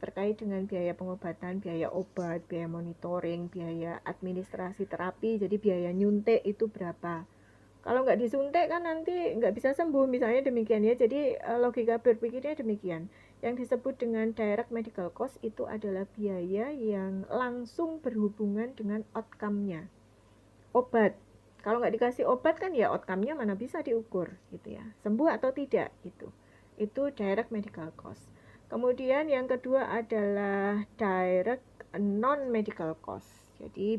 terkait dengan biaya pengobatan, biaya obat, biaya monitoring, biaya administrasi terapi, jadi biaya nyuntik itu berapa. Kalau nggak disuntik kan nanti nggak bisa sembuh, misalnya demikian ya. Jadi logika berpikirnya demikian. Yang disebut dengan direct medical cost itu adalah biaya yang langsung berhubungan dengan outcome-nya. Obat, kalau nggak dikasih obat kan ya outcome-nya mana bisa diukur gitu ya, sembuh atau tidak gitu. Itu direct medical cost. Kemudian yang kedua adalah direct non medical cost. Jadi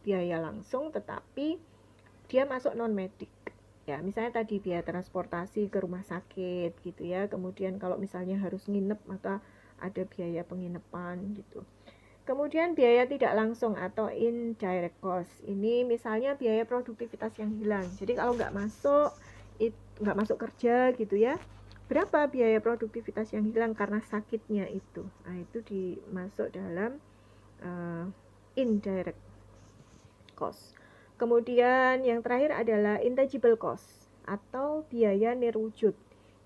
biaya langsung tetapi dia masuk non medik. Ya, misalnya tadi biaya transportasi ke rumah sakit gitu ya. Kemudian kalau misalnya harus nginep maka ada biaya penginapan gitu. Kemudian biaya tidak langsung atau indirect cost. Ini misalnya biaya produktivitas yang hilang. Jadi kalau nggak masuk kerja gitu ya, berapa biaya produktivitas yang hilang karena sakitnya itu. Nah, itu dimasuk dalam indirect cost. Kemudian yang terakhir adalah intangible cost atau biaya nirwujud.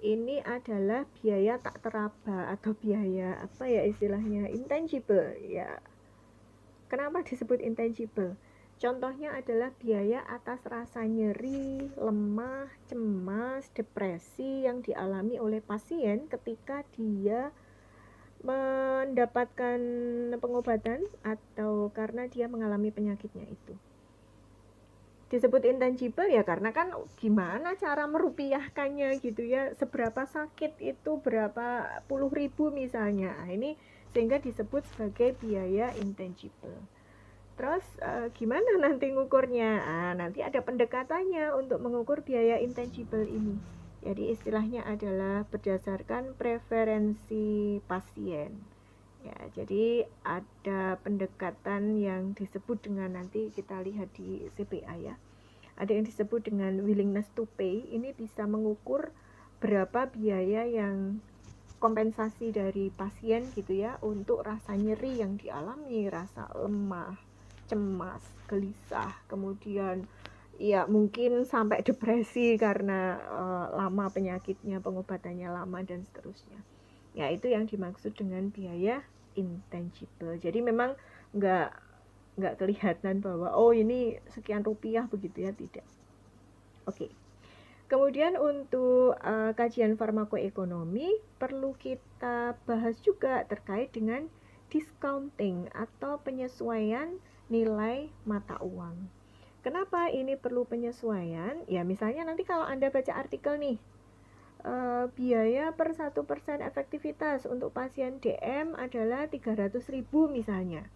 Ini adalah biaya tak teraba atau biaya apa ya istilahnya, intangible ya. Kenapa disebut intangible? Contohnya adalah biaya atas rasa nyeri, lemah, cemas, depresi yang dialami oleh pasien ketika dia mendapatkan pengobatan atau karena dia mengalami penyakitnya itu. Disebut intangible ya karena kan gimana cara merupiahkannya gitu ya, seberapa sakit itu berapa puluh ribu misalnya. Nah, ini sehingga disebut sebagai biaya intangible. Terus gimana nanti ngukurnya? Nanti ada pendekatannya untuk mengukur biaya intangible ini. Jadi istilahnya adalah berdasarkan preferensi pasien. Ya, jadi ada pendekatan yang disebut dengan, nanti kita lihat di CPA ya. Ada yang disebut dengan willingness to pay. Ini bisa mengukur berapa biaya yang kompensasi dari pasien gitu ya untuk rasa nyeri yang dialami, rasa lemah, cemas, gelisah, kemudian ya mungkin sampai depresi karena lama penyakitnya, pengobatannya lama dan seterusnya. Ya, itu yang dimaksud dengan biaya intangible. Jadi memang nggak kelihatan bahwa oh ini sekian rupiah begitu ya, tidak. Oke. Kemudian untuk kajian farmakoekonomi perlu kita bahas juga terkait dengan discounting atau penyesuaian nilai mata uang. Kenapa ini perlu penyesuaian? Ya misalnya nanti kalau Anda baca artikel nih, biaya per 1% efektivitas untuk pasien DM adalah 300.000 misalnya.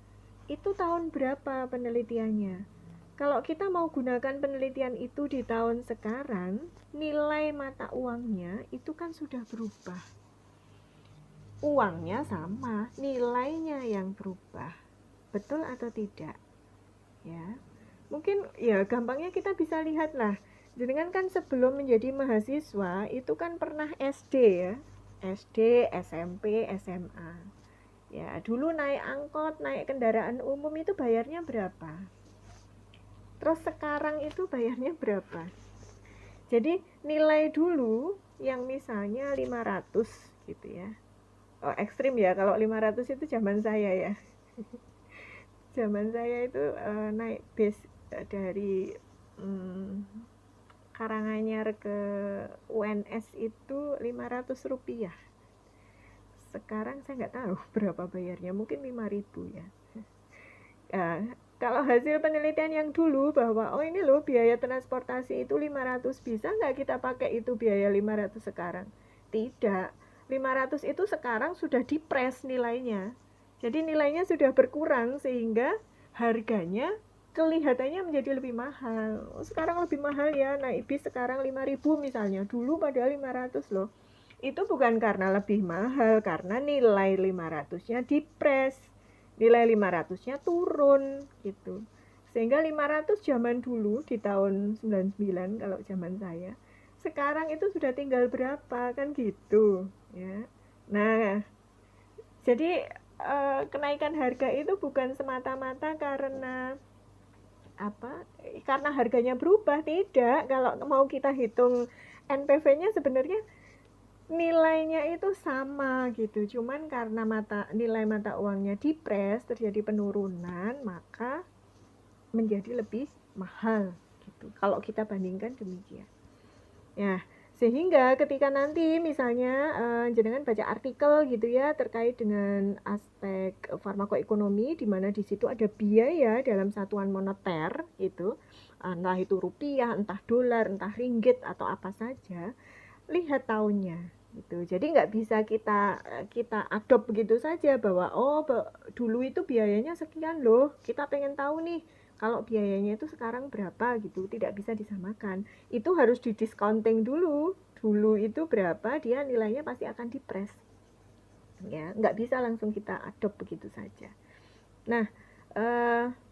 Itu tahun berapa penelitiannya? Kalau kita mau gunakan penelitian itu di tahun sekarang, nilai mata uangnya itu kan sudah berubah. Uangnya sama, nilainya yang berubah. Betul atau tidak? Ya. Mungkin ya gampangnya kita bisa lihat lah. Jenengan kan sebelum menjadi mahasiswa itu kan pernah SD ya. SD, SMP, SMA. Ya, dulu naik angkot, naik kendaraan umum itu bayarnya berapa? Terus sekarang itu bayarnya berapa? Jadi nilai dulu yang misalnya 500 gitu ya. Oh, ekstrim ya, kalau 500 itu zaman saya ya. Zaman saya itu naik bis dari hmm, Karanganyar ke UNS itu 500 rupiah. Sekarang saya nggak tahu berapa bayarnya, mungkin 5.000 ya. Nah, kalau hasil penelitian yang dulu bahwa oh ini loh biaya transportasi itu 500, bisa nggak kita pakai itu biaya 500 sekarang? Tidak. 500 itu sekarang sudah dipres nilainya. Jadi nilainya sudah berkurang sehingga harganya kelihatannya menjadi lebih mahal. Oh, sekarang lebih mahal ya, naik bis sekarang 5.000 misalnya. Dulu padahal 500 loh. Itu bukan karena lebih mahal, karena nilai 500-nya dipres, nilai 500-nya turun gitu. Sehingga 500 zaman dulu di tahun 99 kalau zaman saya, sekarang itu sudah tinggal berapa kan gitu ya. Nah, jadi kenaikan harga itu bukan semata-mata karena apa? Karena harganya berubah, tidak. Kalau mau kita hitung NPV-nya sebenarnya nilainya itu sama gitu, cuman karena nilai mata uangnya dipres, terjadi penurunan, maka menjadi lebih mahal gitu. Kalau kita bandingkan demikian. Ya, sehingga ketika nanti misalnya jenengan baca artikel gitu ya terkait dengan aspek farmakoekonomi di mana di situ ada biaya dalam satuan moneter itu, entah itu rupiah, entah dolar, entah ringgit atau apa saja, lihat tahunnya gitu. Jadi nggak bisa kita kita adopt begitu saja bahwa oh dulu itu biayanya sekian loh. Kita pengen tahu nih kalau biayanya itu sekarang berapa gitu. Tidak bisa disamakan. Itu harus di discounting dulu. Dulu itu berapa, dia nilainya pasti akan dipres. Ya, nggak bisa langsung kita adopt begitu saja. Nah,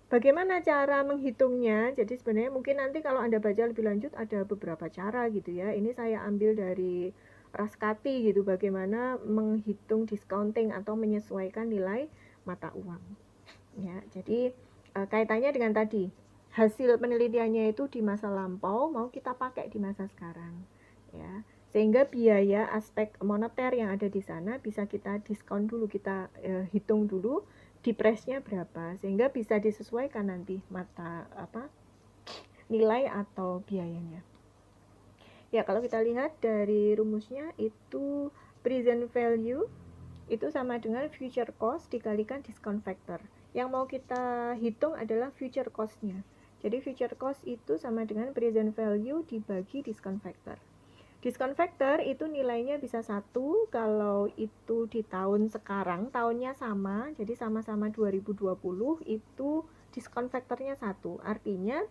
bagaimana cara menghitungnya? Jadi sebenarnya mungkin nanti kalau Anda baca lebih lanjut ada beberapa cara gitu ya. Ini saya ambil dari Raskati gitu, bagaimana menghitung discounting atau menyesuaikan nilai mata uang. Ya, jadi kaitannya dengan tadi hasil penelitiannya itu di masa lampau mau kita pakai di masa sekarang. Ya, sehingga biaya aspek moneter yang ada di sana bisa kita diskon dulu, kita hitung dulu di presnya berapa sehingga bisa disesuaikan nanti mata apa nilai atau biayanya. Ya, kalau kita lihat dari rumusnya itu present value itu sama dengan future cost dikalikan discount factor. Yang mau kita hitung adalah future cost-nya. Jadi future cost itu sama dengan present value dibagi discount factor. Discount factor itu nilainya bisa 1 kalau itu di tahun sekarang, tahunnya sama, jadi sama-sama 2020 itu discount factornya 1. Artinya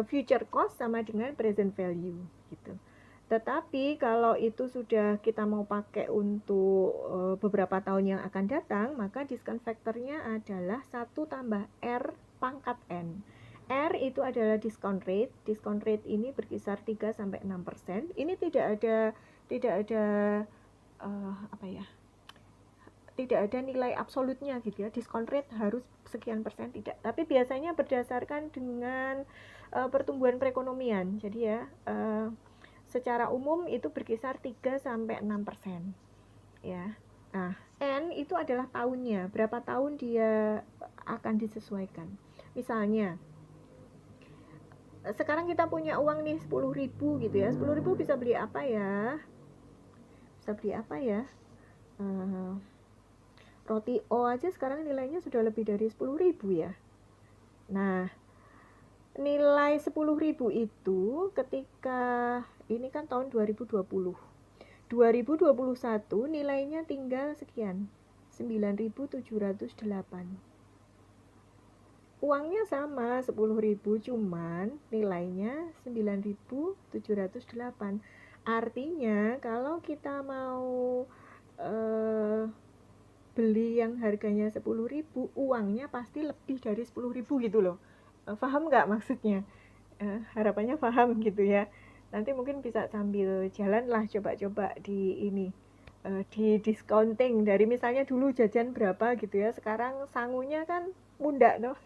future cost sama dengan present value gitu. Tetapi kalau itu sudah kita mau pakai untuk beberapa tahun yang akan datang, maka discount factornya adalah 1 tambah R pangkat N. R itu adalah discount rate. Discount rate ini berkisar 3 sampai 6%. Ini tidak ada apa ya? Tidak ada nilai absolutnya gitu ya. Discount rate harus sekian persen tidak. Tapi biasanya berdasarkan dengan pertumbuhan perekonomian. Jadi ya secara umum itu berkisar 3 sampai 6%. Ya. Nah, N itu adalah tahunnya. Berapa tahun dia akan disesuaikan. Misalnya sekarang kita punya uang nih 10.000 gitu ya. 10.000 bisa beli apa ya? Bisa beli apa ya? Uh, Roti O aja sekarang nilainya sudah lebih dari 10.000 ya. Nah, nilai 10.000 itu ketika ini kan tahun 2020. 2021 nilainya tinggal sekian. 9.708. Uangnya sama 10.000 cuman nilainya 9.708. Artinya kalau kita mau beli yang harganya 10.000, uangnya pasti lebih dari 10.000 gitu loh. Paham nggak maksudnya? Harapannya paham gitu ya. Nanti mungkin bisa sambil jalan lah coba-coba di ini di discounting dari misalnya dulu jajan berapa gitu ya, sekarang sangunya kan mundak no.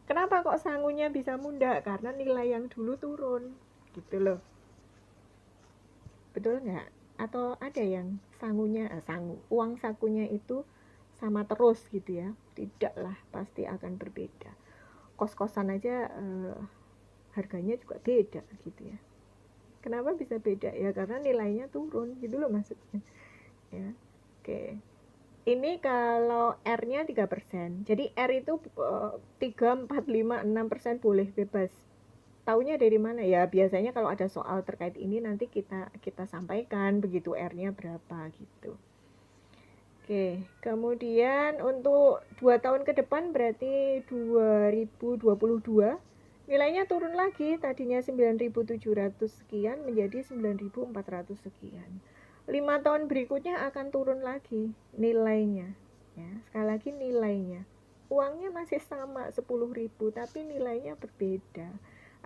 Kenapa kok sangunya bisa mundak? Karena nilai yang dulu turun gitu loh. Betul nggak? Atau ada yang sangunya, uang sakunya itu sama terus gitu ya? Tidaklah, pasti akan berbeda. Kos-kosan aja harganya juga beda gitu ya. Kenapa bisa beda? Ya karena nilainya turun gitu loh maksudnya. Ya. Oke. Ini kalau R-nya 3%. Jadi R itu 3, 4, 5, 6% boleh bebas. Taunya dari mana? Ya biasanya kalau ada soal terkait ini nanti kita sampaikan begitu R-nya berapa gitu. Oke, kemudian untuk 2 tahun ke depan berarti 2022 nilainya turun lagi, tadinya 9.700 sekian menjadi 9.400 sekian. 5 tahun berikutnya akan turun lagi nilainya. Ya, sekali lagi nilainya. Uangnya masih sama 10.000 tapi nilainya berbeda.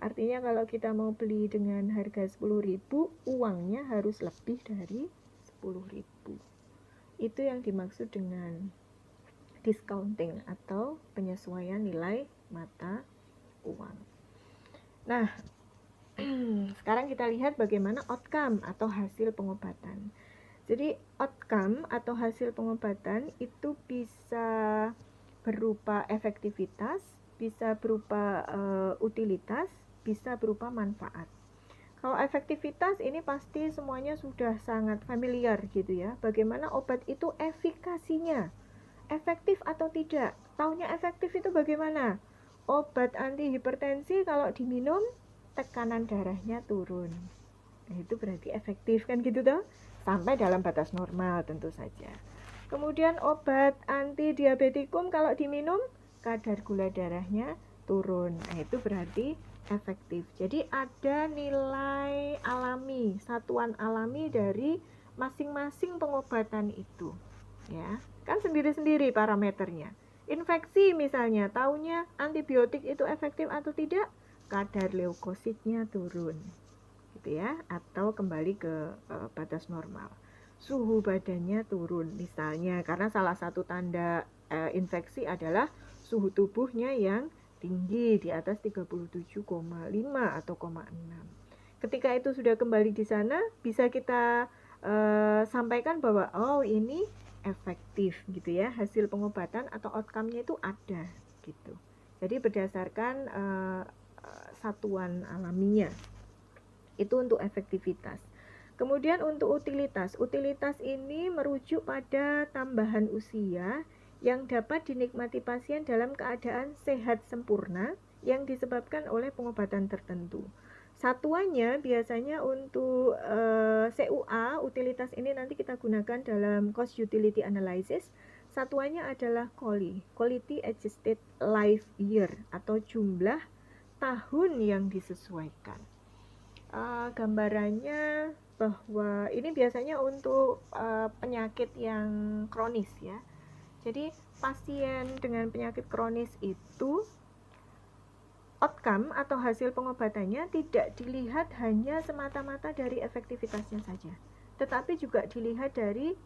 Artinya kalau kita mau beli dengan harga 10.000, uangnya harus lebih dari 10.000. Itu yang dimaksud dengan discounting atau penyesuaian nilai mata uang. Nah, sekarang kita lihat bagaimana outcome atau hasil pengobatan. Jadi outcome atau hasil pengobatan itu bisa berupa efektivitas, bisa berupa utilitas, bisa berupa manfaat. Kalau efektivitas ini pasti semuanya sudah sangat familiar gitu ya. Bagaimana obat itu efikasinya, efektif atau tidak. Taunya efektif itu bagaimana? Obat anti hipertensi kalau diminum tekanan darahnya turun. Nah, itu berarti efektif kan gitu toh? Sampai dalam batas normal tentu saja. Kemudian obat anti diabetikum kalau diminum kadar gula darahnya turun. Nah, itu berarti efektif. Jadi ada nilai alami, satuan alami dari masing-masing pengobatan itu. Ya, kan sendiri-sendiri parameternya. Infeksi misalnya, taunya antibiotik itu efektif atau tidak? Kadar leukositnya turun. Gitu ya, atau kembali ke batas normal. Suhu badannya turun misalnya karena salah satu tanda infeksi adalah suhu tubuhnya yang tinggi di atas 37,5 atau 0,6. Ketika itu sudah kembali di sana, bisa kita sampaikan bahwa oh ini efektif gitu ya, hasil pengobatan atau outcome-nya itu ada gitu. Jadi berdasarkan satuan alaminya. Itu untuk efektivitas. Kemudian untuk utilitas. Utilitas ini merujuk pada tambahan usia yang dapat dinikmati pasien dalam keadaan sehat sempurna yang disebabkan oleh pengobatan tertentu. Satuannya biasanya untuk CUA, utilitas ini nanti kita gunakan dalam cost utility analysis. Satuannya adalah QALY, Quality Adjusted Life Year, atau jumlah tahun yang disesuaikan. Gambarannya bahwa ini biasanya untuk penyakit yang kronis ya. Jadi pasien dengan penyakit kronis itu outcome atau hasil pengobatannya tidak dilihat hanya semata-mata dari efektivitasnya saja, tetapi juga dilihat dari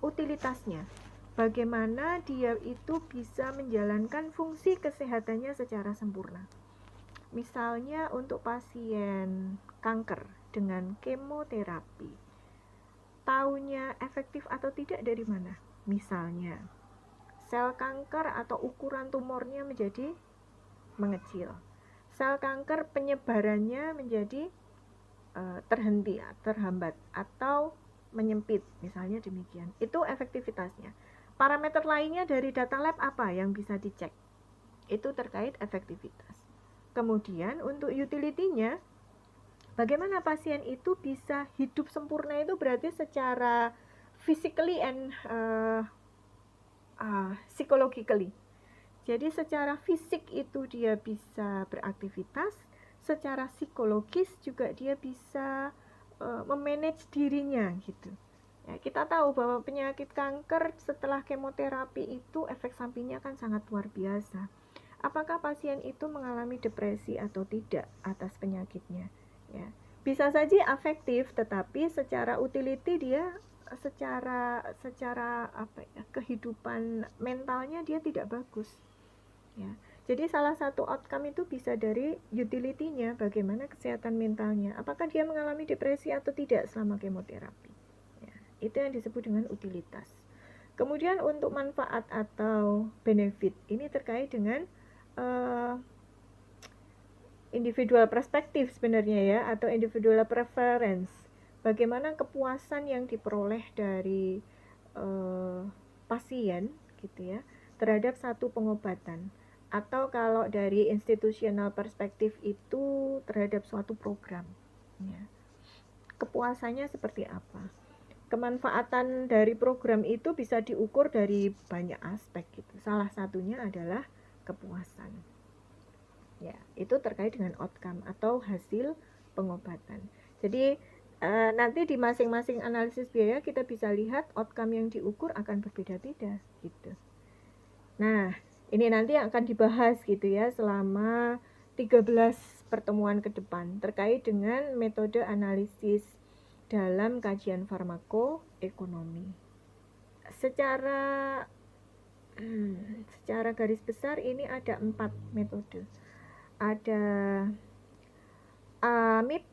utilitasnya. Bagaimana dia itu bisa menjalankan fungsi kesehatannya secara sempurna. Misalnya untuk pasien kanker dengan kemoterapi, taunya efektif atau tidak dari mana? Misalnya, sel kanker atau ukuran tumornya menjadi mengecil. Sel kanker penyebarannya menjadi terhenti, terhambat atau menyempit, misalnya demikian. Itu efektivitasnya. Parameter lainnya dari data lab apa yang bisa dicek? Itu terkait efektivitas. Kemudian untuk utility-nya, bagaimana pasien itu bisa hidup sempurna itu berarti secara physically and psychologically. Jadi secara fisik itu dia bisa beraktivitas, secara psikologis juga dia bisa memanage dirinya gitu. Ya, kita tahu bahwa penyakit kanker setelah kemoterapi itu efek sampingnya kan sangat luar biasa. Apakah pasien itu mengalami depresi atau tidak atas penyakitnya? Ya, bisa saja efektif, tetapi secara utility dia secara apa ya, kehidupan mentalnya dia tidak bagus ya. Jadi salah satu outcome itu bisa dari utility-nya, bagaimana kesehatan mentalnya, apakah dia mengalami depresi atau tidak selama kemoterapi ya. Itu yang disebut dengan utilitas. Kemudian untuk manfaat atau benefit ini terkait dengan individual perspektif sebenarnya ya, atau individual preference. Bagaimana kepuasan yang diperoleh dari pasien gitu ya terhadap satu pengobatan, atau kalau dari institusional perspektif itu terhadap suatu program ya. Kepuasannya seperti apa? Kemanfaatan dari program itu bisa diukur dari banyak aspek gitu. Salah satunya adalah kepuasan. Ya, itu terkait dengan outcome atau hasil pengobatan. Jadi nanti di masing-masing analisis biaya kita bisa lihat outcome yang diukur akan berbeda-beda gitu. Nah, ini nanti akan dibahas gitu ya selama 13 pertemuan ke depan terkait dengan metode analisis dalam kajian farmakoekonomi. Secara garis besar ini ada 4 metode. Ada MIP,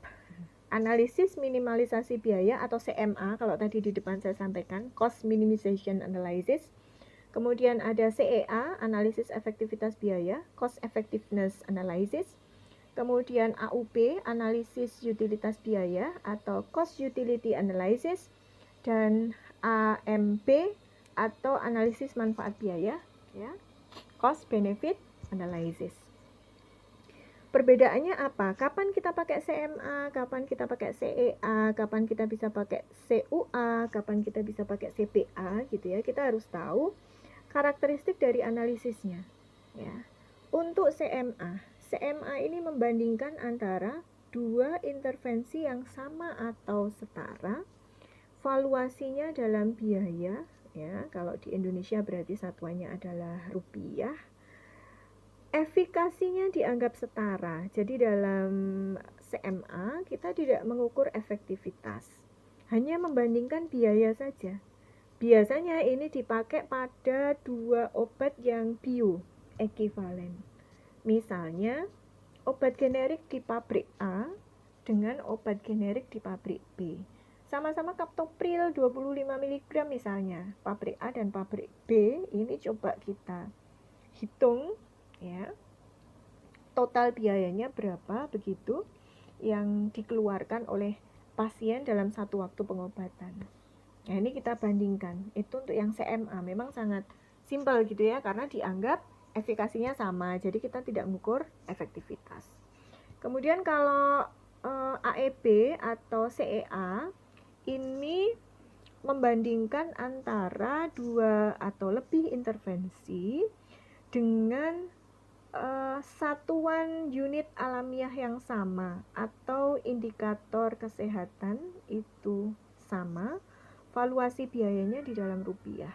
analisis minimalisasi biaya atau CMA, kalau tadi di depan saya sampaikan, cost minimization analysis. Kemudian ada CEA, analisis efektivitas biaya, cost effectiveness analysis. Kemudian AUP, analisis utilitas biaya atau cost utility analysis. Dan AMP atau analisis manfaat biaya ya, cost benefit analysis. Perbedaannya apa? Kapan kita pakai CMA, kapan kita pakai CEA, kapan kita bisa pakai CUA, kapan kita bisa pakai CPA gitu ya. Kita harus tahu karakteristik dari analisisnya ya. Untuk CMA ini membandingkan antara dua intervensi yang sama atau setara, valuasinya dalam biaya ya. Kalau di Indonesia berarti satuannya adalah rupiah. Efikasinya dianggap setara. Jadi dalam CMA kita tidak mengukur efektivitas, hanya membandingkan biaya saja. Biasanya ini dipakai pada dua obat yang bioekivalen. Misalnya obat generik di pabrik A dengan obat generik di pabrik B. Sama-sama kaptopril 25 mg misalnya. Pabrik A dan pabrik B ini coba kita hitung ya, total biayanya berapa begitu yang dikeluarkan oleh pasien dalam satu waktu pengobatan. Nah ini kita bandingkan. Itu untuk yang CMA memang sangat simpel gitu ya, karena dianggap efikasinya sama, jadi kita tidak mengukur efektivitas. Kemudian kalau AEB atau CEA ini membandingkan antara dua atau lebih intervensi dengan satuan unit alamiah yang sama atau indikator kesehatan itu sama, valuasi biayanya di dalam rupiah.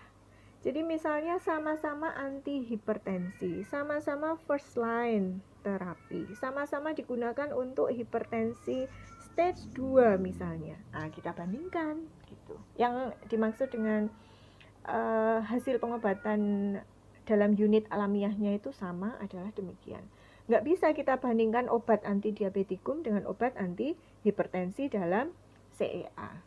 Jadi misalnya sama-sama anti hipertensi, sama-sama first line terapi, sama-sama digunakan untuk hipertensi stage 2 misalnya. Nah, kita bandingkan gitu. Yang dimaksud dengan hasil pengobatan dalam unit alamiahnya itu sama adalah demikian. Nggak bisa kita bandingkan obat anti diabetikum dengan obat anti hipertensi dalam CEA.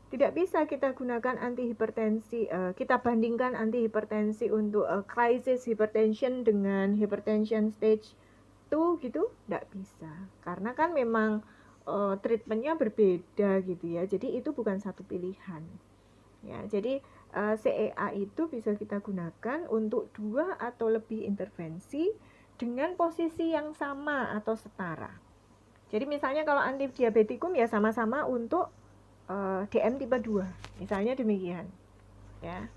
Tidak bisa kita gunakan anti hipertensi, kita bandingkan anti hipertensi untuk crisis hypertension dengan hypertension stage 2 gitu, nggak bisa. Karena kan memang treatmentnya berbeda gitu ya, jadi itu bukan satu pilihan. Ya, jadi CEA itu bisa kita gunakan untuk dua atau lebih intervensi dengan posisi yang sama atau setara. Jadi misalnya kalau anti diabetikum ya sama-sama untuk DM tipe 2, misalnya demikian. Ya.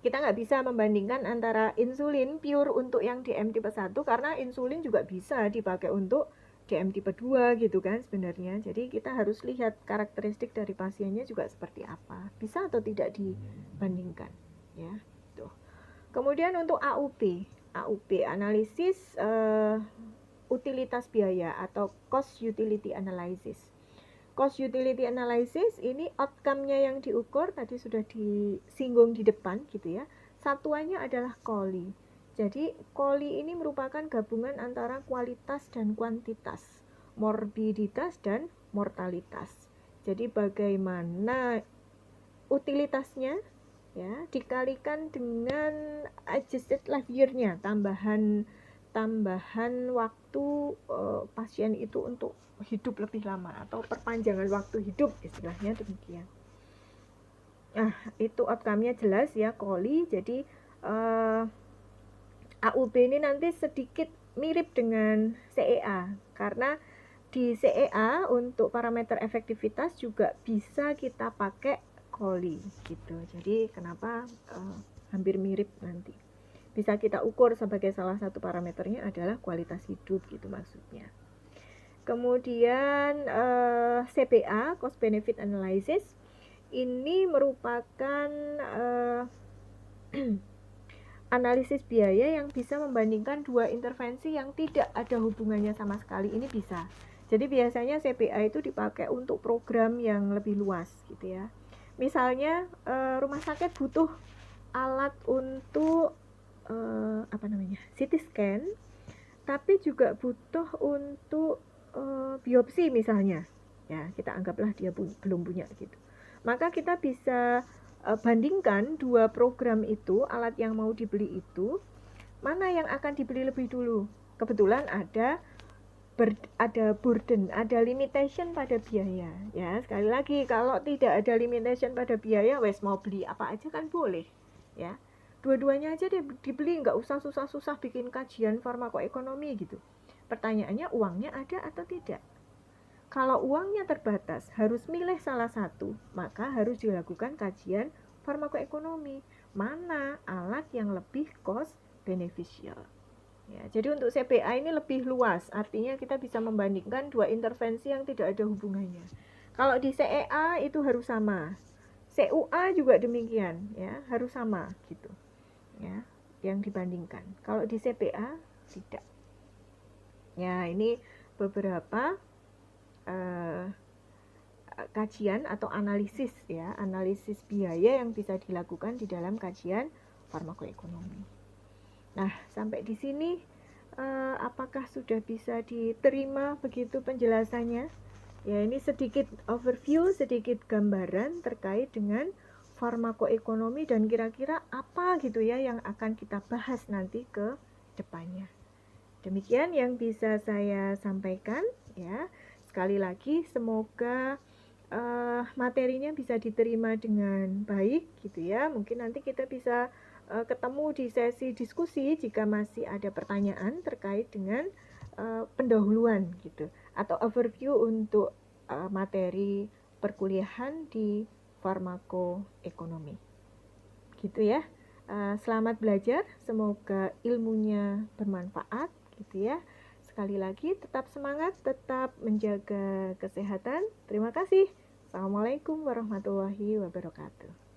Kita nggak bisa membandingkan antara insulin pure untuk yang DM tipe 1 karena insulin juga bisa dipakai untuk DM tipe 2 gitu kan sebenarnya. Jadi kita harus lihat karakteristik dari pasiennya juga seperti apa. Bisa atau tidak dibandingkan ya. Tuh. Kemudian untuk AUP analisis utilitas biaya atau cost utility analysis. Cost utility analysis ini outcome-nya yang diukur tadi sudah disinggung di depan gitu ya. Satuannya adalah QOLI. Jadi QOLI ini merupakan gabungan antara kualitas dan kuantitas, morbiditas dan mortalitas. Jadi bagaimana utilitasnya ya dikalikan dengan adjusted life year-nya, tambahan waktu pasien itu untuk hidup lebih lama atau perpanjangan waktu hidup, istilahnya demikian. Nah, itu outcome-nya jelas ya, QOLI. Jadi AUB ini nanti sedikit mirip dengan CEA, karena di CEA untuk parameter efektivitas juga bisa kita pakai QOLI gitu. Jadi kenapa hampir mirip nanti. Bisa kita ukur sebagai salah satu parameternya adalah kualitas hidup gitu maksudnya. Kemudian CBA, cost benefit analysis, ini merupakan analisis biaya yang bisa membandingkan dua intervensi yang tidak ada hubungannya sama sekali. Ini bisa. Jadi biasanya CBA itu dipakai untuk program yang lebih luas gitu ya. Misalnya rumah sakit butuh alat untuk CT scan, tapi juga butuh untuk biopsi misalnya. Ya, kita anggaplah dia belum punya gitu. Maka kita bisa bandingkan dua program itu, alat yang mau dibeli itu, mana yang akan dibeli lebih dulu. Kebetulan ada burden, ada limitation pada biaya. Ya, sekali lagi kalau tidak ada limitation pada biaya, wes mau beli apa aja kan boleh. Ya, dua-duanya aja dibeli, nggak usah susah-susah bikin kajian farmakoekonomi gitu. Pertanyaannya uangnya ada atau tidak? Kalau uangnya terbatas, harus milih salah satu, maka harus dilakukan kajian farmakoekonomi. Mana alat yang lebih cost beneficial? Ya, jadi untuk CBA ini lebih luas, artinya kita bisa membandingkan dua intervensi yang tidak ada hubungannya. Kalau di CEA itu harus sama, CUA juga demikian, ya harus sama gitu, ya yang dibandingkan. Kalau di CBA tidak. Ya ini beberapa kajian atau analisis ya, analisis biaya yang bisa dilakukan di dalam kajian farmakoekonomi. Nah, sampai di sini apakah sudah bisa diterima begitu penjelasannya? Ya, ini sedikit overview, sedikit gambaran terkait dengan farmakoekonomi dan kira-kira apa gitu ya yang akan kita bahas nanti ke depannya. Demikian yang bisa saya sampaikan ya. Sekali lagi semoga materinya bisa diterima dengan baik gitu ya. Mungkin nanti kita bisa ketemu di sesi diskusi jika masih ada pertanyaan terkait dengan pendahuluan gitu atau overview untuk materi perkuliahan di farmakoekonomi. Gitu ya. Selamat belajar, semoga ilmunya bermanfaat gitu ya. Sekali lagi tetap semangat, tetap menjaga kesehatan. Terima kasih. Assalamualaikum warahmatullahi wabarakatuh.